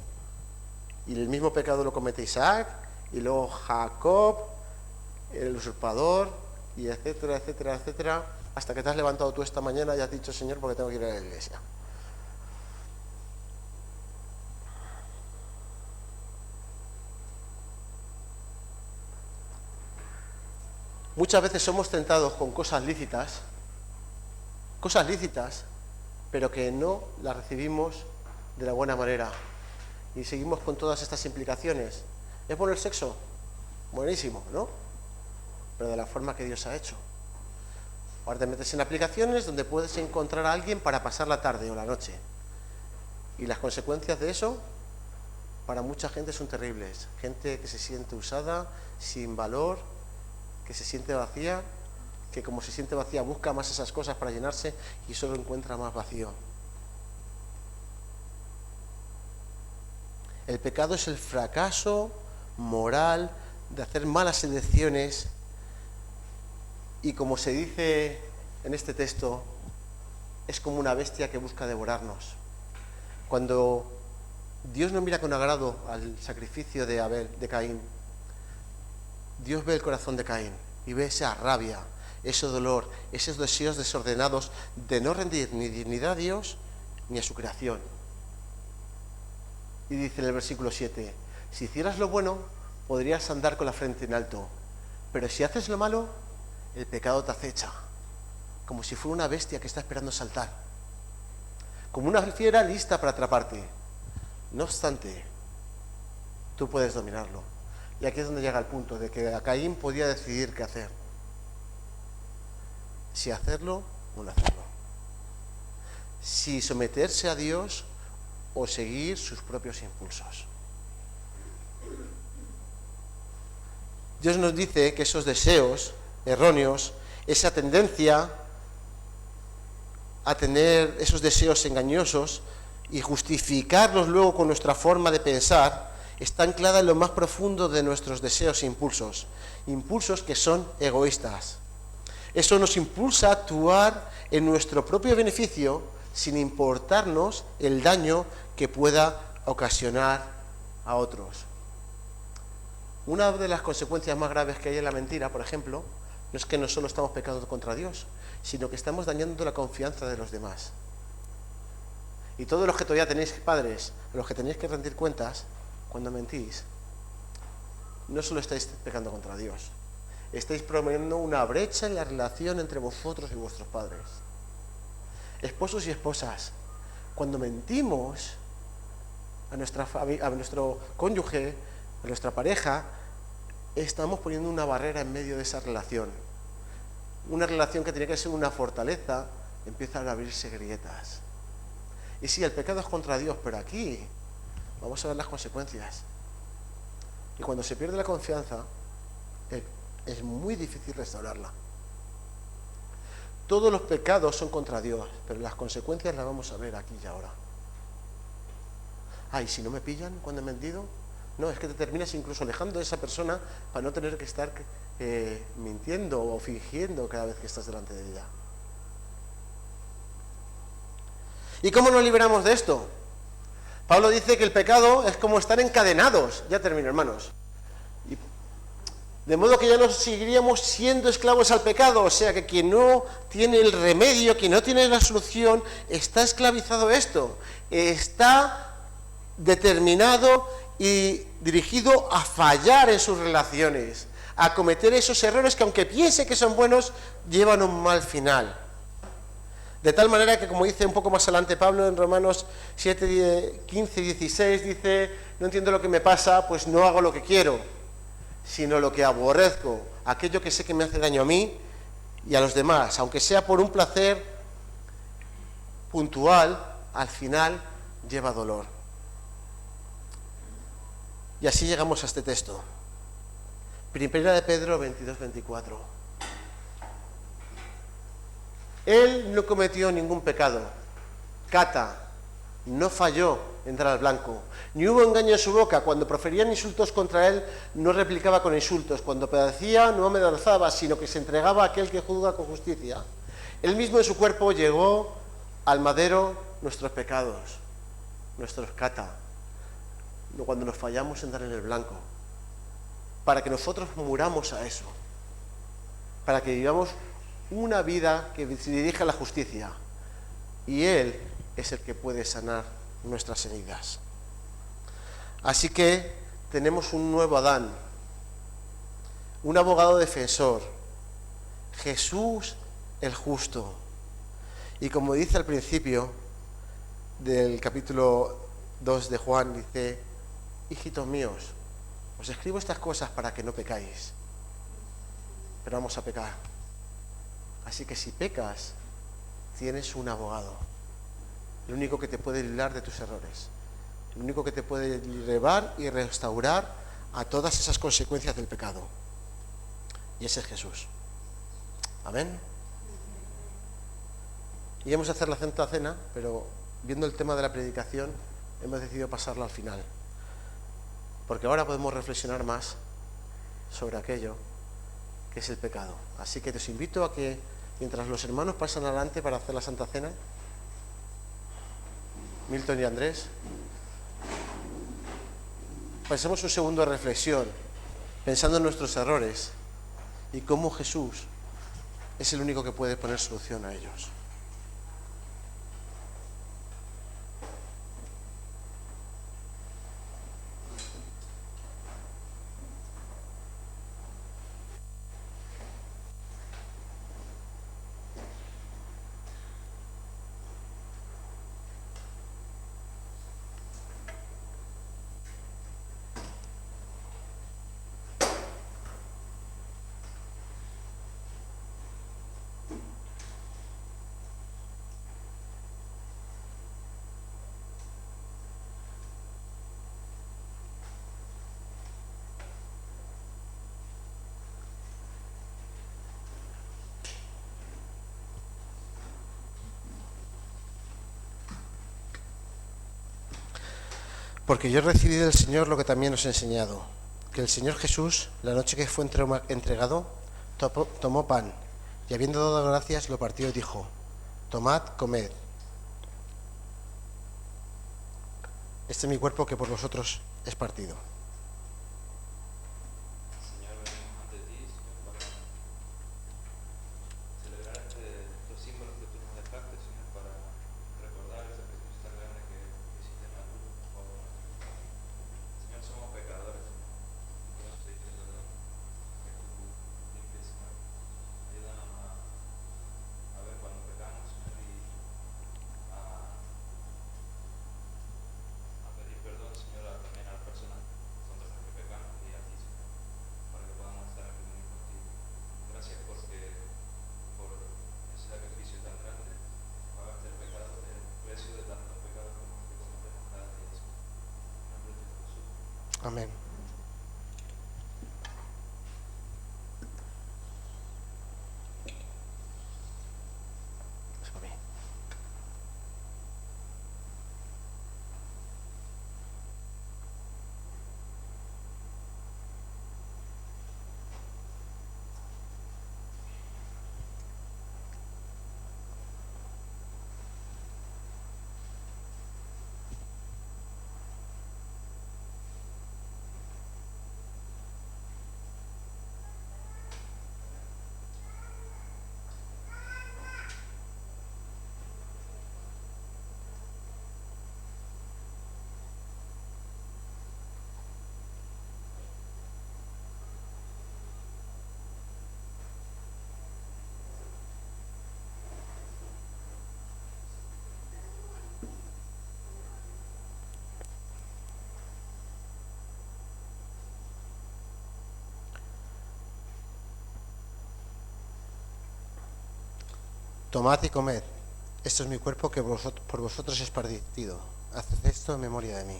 Y el mismo pecado lo comete Isaac, y luego Jacob, el usurpador, y etcétera, etcétera, etcétera, hasta que te has levantado tú esta mañana y has dicho, Señor, porque tengo que ir a la iglesia. Muchas veces somos tentados con cosas lícitas, pero que no las recibimos de la buena manera. Y seguimos con todas estas implicaciones. ¿Es bueno el sexo? Buenísimo, ¿no? Pero de la forma que Dios ha hecho. Ahora te metes en aplicaciones donde puedes encontrar a alguien para pasar la tarde o la noche. Y las consecuencias de eso, para mucha gente son terribles. Gente que se siente usada, sin valor, que se siente vacía, que como se siente vacía busca más esas cosas para llenarse y solo encuentra más vacío. El pecado es el fracaso moral de hacer malas elecciones y, como se dice en este texto, es como una bestia que busca devorarnos. Cuando Dios no mira con agrado al sacrificio de Caín, Dios ve el corazón de Caín y ve esa rabia, ese dolor, esos deseos desordenados de no rendir ni dignidad a Dios ni a su creación. Y dice en el versículo 7, si hicieras lo bueno, podrías andar con la frente en alto, pero si haces lo malo, el pecado te acecha, como si fuera una bestia que está esperando saltar, como una fiera lista para atraparte. No obstante, tú puedes dominarlo. Y aquí es donde llega el punto de que Caín podía decidir qué hacer. Si hacerlo o no hacerlo. Si someterse a Dios o seguir sus propios impulsos. Dios nos dice que esos deseos erróneos, esa tendencia a tener esos deseos engañosos y justificarlos luego con nuestra forma de pensar, está anclada en lo más profundo de nuestros deseos e impulsos. Impulsos que son egoístas. Eso nos impulsa a actuar en nuestro propio beneficio sin importarnos el daño que pueda ocasionar a otros. Una de las consecuencias más graves que hay en la mentira, por ejemplo, no es que no solo estamos pecando contra Dios, sino que estamos dañando la confianza de los demás. Y todos los que todavía tenéis padres, a los que tenéis que rendir cuentas, cuando mentís, no solo estáis pecando contra Dios, estáis promoviendo una brecha en la relación entre vosotros y vuestros padres. Esposos y esposas, cuando mentimos a nuestro cónyuge, a nuestra pareja, estamos poniendo una barrera en medio de esa relación. Una relación que tenía que ser una fortaleza, empiezan a abrirse grietas. Y sí, el pecado es contra Dios, pero aquí vamos a ver las consecuencias. Y cuando se pierde la confianza, es muy difícil restaurarla. Todos los pecados son contra Dios, pero las consecuencias las vamos a ver aquí y ahora. ¿Y si no me pillan cuando he mentido? No, es que te terminas incluso alejando de esa persona para no tener que estar mintiendo o fingiendo cada vez que estás delante de ella. ¿Y cómo nos liberamos de esto? Pablo dice que el pecado es como estar encadenados. Ya termino, hermanos. De modo que ya no seguiríamos siendo esclavos al pecado. O sea que quien no tiene el remedio, quien no tiene la solución, está esclavizado a esto. Está determinado y dirigido a fallar en sus relaciones, a cometer esos errores que, aunque piense que son buenos, llevan un mal final. De tal manera que, como dice un poco más adelante Pablo en Romanos 7, 15 y 16, dice, no entiendo lo que me pasa, pues no hago lo que quiero, sino lo que aborrezco, aquello que sé que me hace daño a mí y a los demás, aunque sea por un placer puntual, al final lleva dolor. Y así llegamos a este texto. Primera de Pedro 22, 24. Él no cometió ningún pecado. Cata, no falló en dar al blanco. Ni hubo engaño en su boca. Cuando proferían insultos contra él, no replicaba con insultos. Cuando padecía, no amenazaba, sino que se entregaba a aquel que juzga con justicia. Él mismo en su cuerpo llevó al madero nuestros pecados, nuestros cata. Cuando nos fallamos en dar en el blanco. para que nosotros muramos a eso, para que vivamos una vida que se dirija a la justicia. Y Él es el que puede sanar nuestras heridas. Así que tenemos un nuevo Adán, un abogado defensor, Jesús el justo. Y como dice al principio del capítulo 2 de Juan, dice: hijitos míos, os escribo estas cosas para que no pecáis. Pero vamos a pecar. Así que si pecas, tienes un abogado, el único que te puede librar de tus errores, el único que te puede llevar y restaurar a todas esas consecuencias del pecado. Y ese es Jesús. Amén. Íbamos a hacer la Santa Cena, pero viendo el tema de la predicación, hemos decidido pasarla al final. Porque ahora podemos reflexionar más sobre aquello que es el pecado. Así que os invito a que, mientras los hermanos pasan adelante para hacer la Santa Cena, Milton y Andrés, pasemos un segundo de reflexión, pensando en nuestros errores y cómo Jesús es el único que puede poner solución a ellos. Porque yo he recibido del Señor lo que también os he enseñado, que el Señor Jesús, la noche que fue entregado, tomó pan, y habiendo dado gracias, lo partió y dijo: tomad, comed. Este es mi cuerpo que por vosotros es partido. Señor, venimos ante ti, Señor, para celebrar estos símbolos que tú nos dejaste, Señor, para recordar ese sacrificio tan grande que hiciste en la cruz por nosotros. Señor, somos pecadores, que nos pediste perdón, que tú limpies, Señor. Ayúdanos a ver cuando pecamos, Señor, y a pedir perdón, Señor, también a las personas contra las que pecamos y a ti, Señor, para que podamos estar en comunión contigo. Gracias porque por ese sacrificio tan grande pagaste el pecado, el precio de tantos pecados como que cometemos cada día, Señor. En nombre de Jesús. Amén. Es para mí. Tomad y comed. Esto es mi cuerpo que por vosotros es partido. Haced esto en memoria de mí.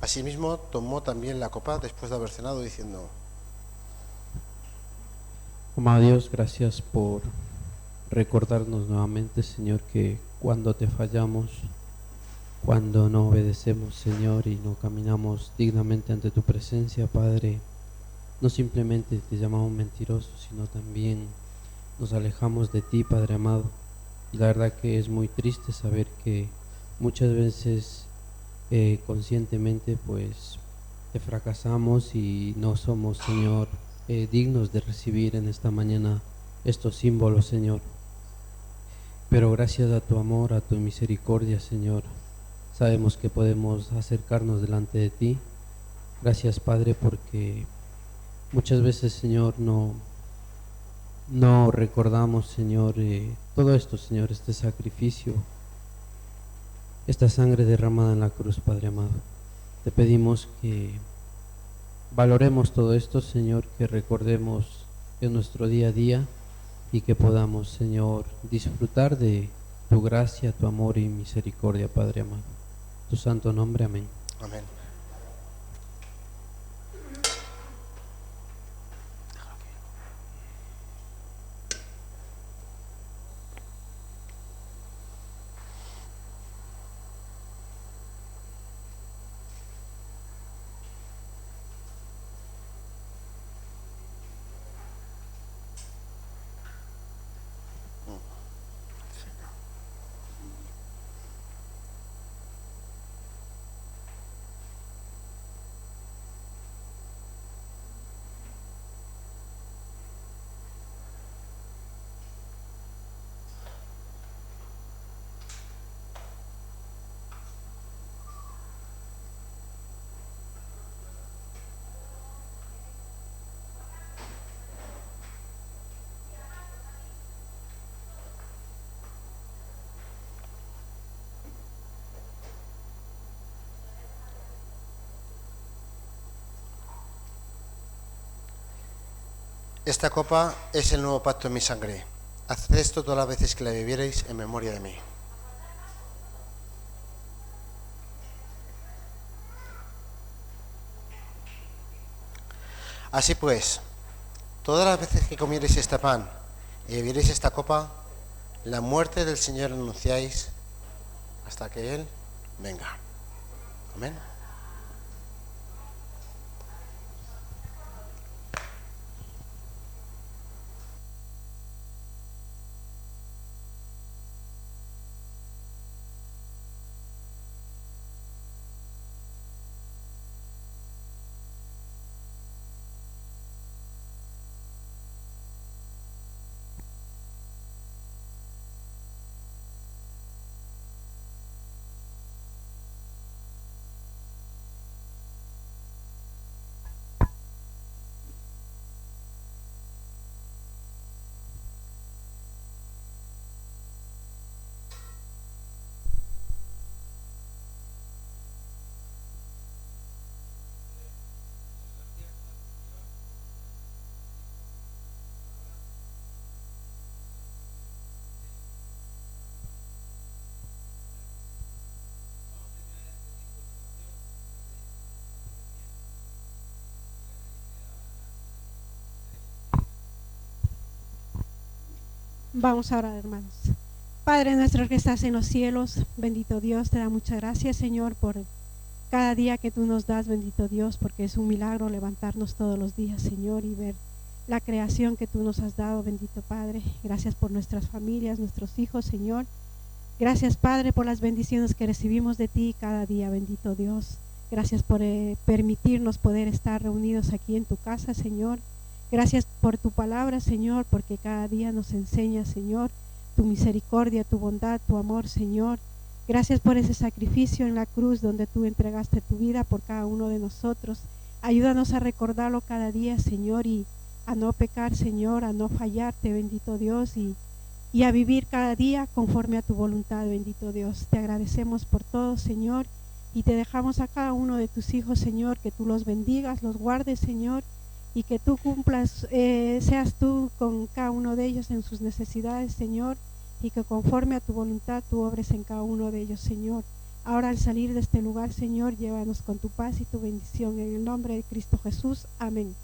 Asimismo, tomó también la copa después de haber cenado, diciendo: Amado Dios, gracias por recordarnos nuevamente, Señor, que cuando te fallamos, cuando no obedecemos, Señor, y no caminamos dignamente ante tu presencia, Padre, no simplemente te llamamos mentirosos, sino también nos alejamos de ti, Padre amado. Y la verdad que es muy triste saber que muchas veces conscientemente pues te fracasamos y no somos, Señor, dignos de recibir en esta mañana estos símbolos, Señor. Pero gracias a tu amor, a tu misericordia, Señor, sabemos que podemos acercarnos delante de ti. Gracias, Padre, porque muchas veces, Señor, no recordamos, Señor, todo esto, Señor, este sacrificio, esta sangre derramada en la cruz, Padre amado. Te pedimos que valoremos todo esto, Señor, que recordemos en nuestro día a día y que podamos, Señor, disfrutar de tu gracia, tu amor y misericordia, Padre amado. Tu santo nombre, amén. Amén. Esta copa es el nuevo pacto en mi sangre. Haced esto todas las veces que la bebierais en memoria de mí. Así pues, todas las veces que comierais este pan y bebierais esta copa, la muerte del Señor anunciáis hasta que Él venga. Amén. Vamos a orar, hermanos. Padre nuestro que estás en los cielos, bendito Dios, te da muchas gracias, Señor, por cada día que tú nos das, bendito Dios, porque es un milagro levantarnos todos los días, Señor, y ver la creación que tú nos has dado, bendito Padre. Gracias por nuestras familias, nuestros hijos, Señor. Gracias, Padre, por las bendiciones que recibimos de ti cada día, bendito Dios. Gracias por permitirnos poder estar reunidos aquí en tu casa, Señor. Gracias por tu palabra, Señor, porque cada día nos enseña, Señor, tu misericordia, tu bondad, tu amor, Señor. Gracias por ese sacrificio en la cruz donde tú entregaste tu vida por cada uno de nosotros. Ayúdanos a recordarlo cada día, Señor, y a no pecar, Señor, a no fallarte, bendito Dios, y a vivir cada día conforme a tu voluntad, bendito Dios. Te agradecemos por todo, Señor, y te dejamos a cada uno de tus hijos, Señor, que tú los bendigas, los guardes, Señor, y que tú cumplas, seas tú con cada uno de ellos en sus necesidades, Señor, y que conforme a tu voluntad tú obres en cada uno de ellos, Señor. Ahora al salir de este lugar, Señor, llévanos con tu paz y tu bendición. En el nombre de Cristo Jesús. Amén.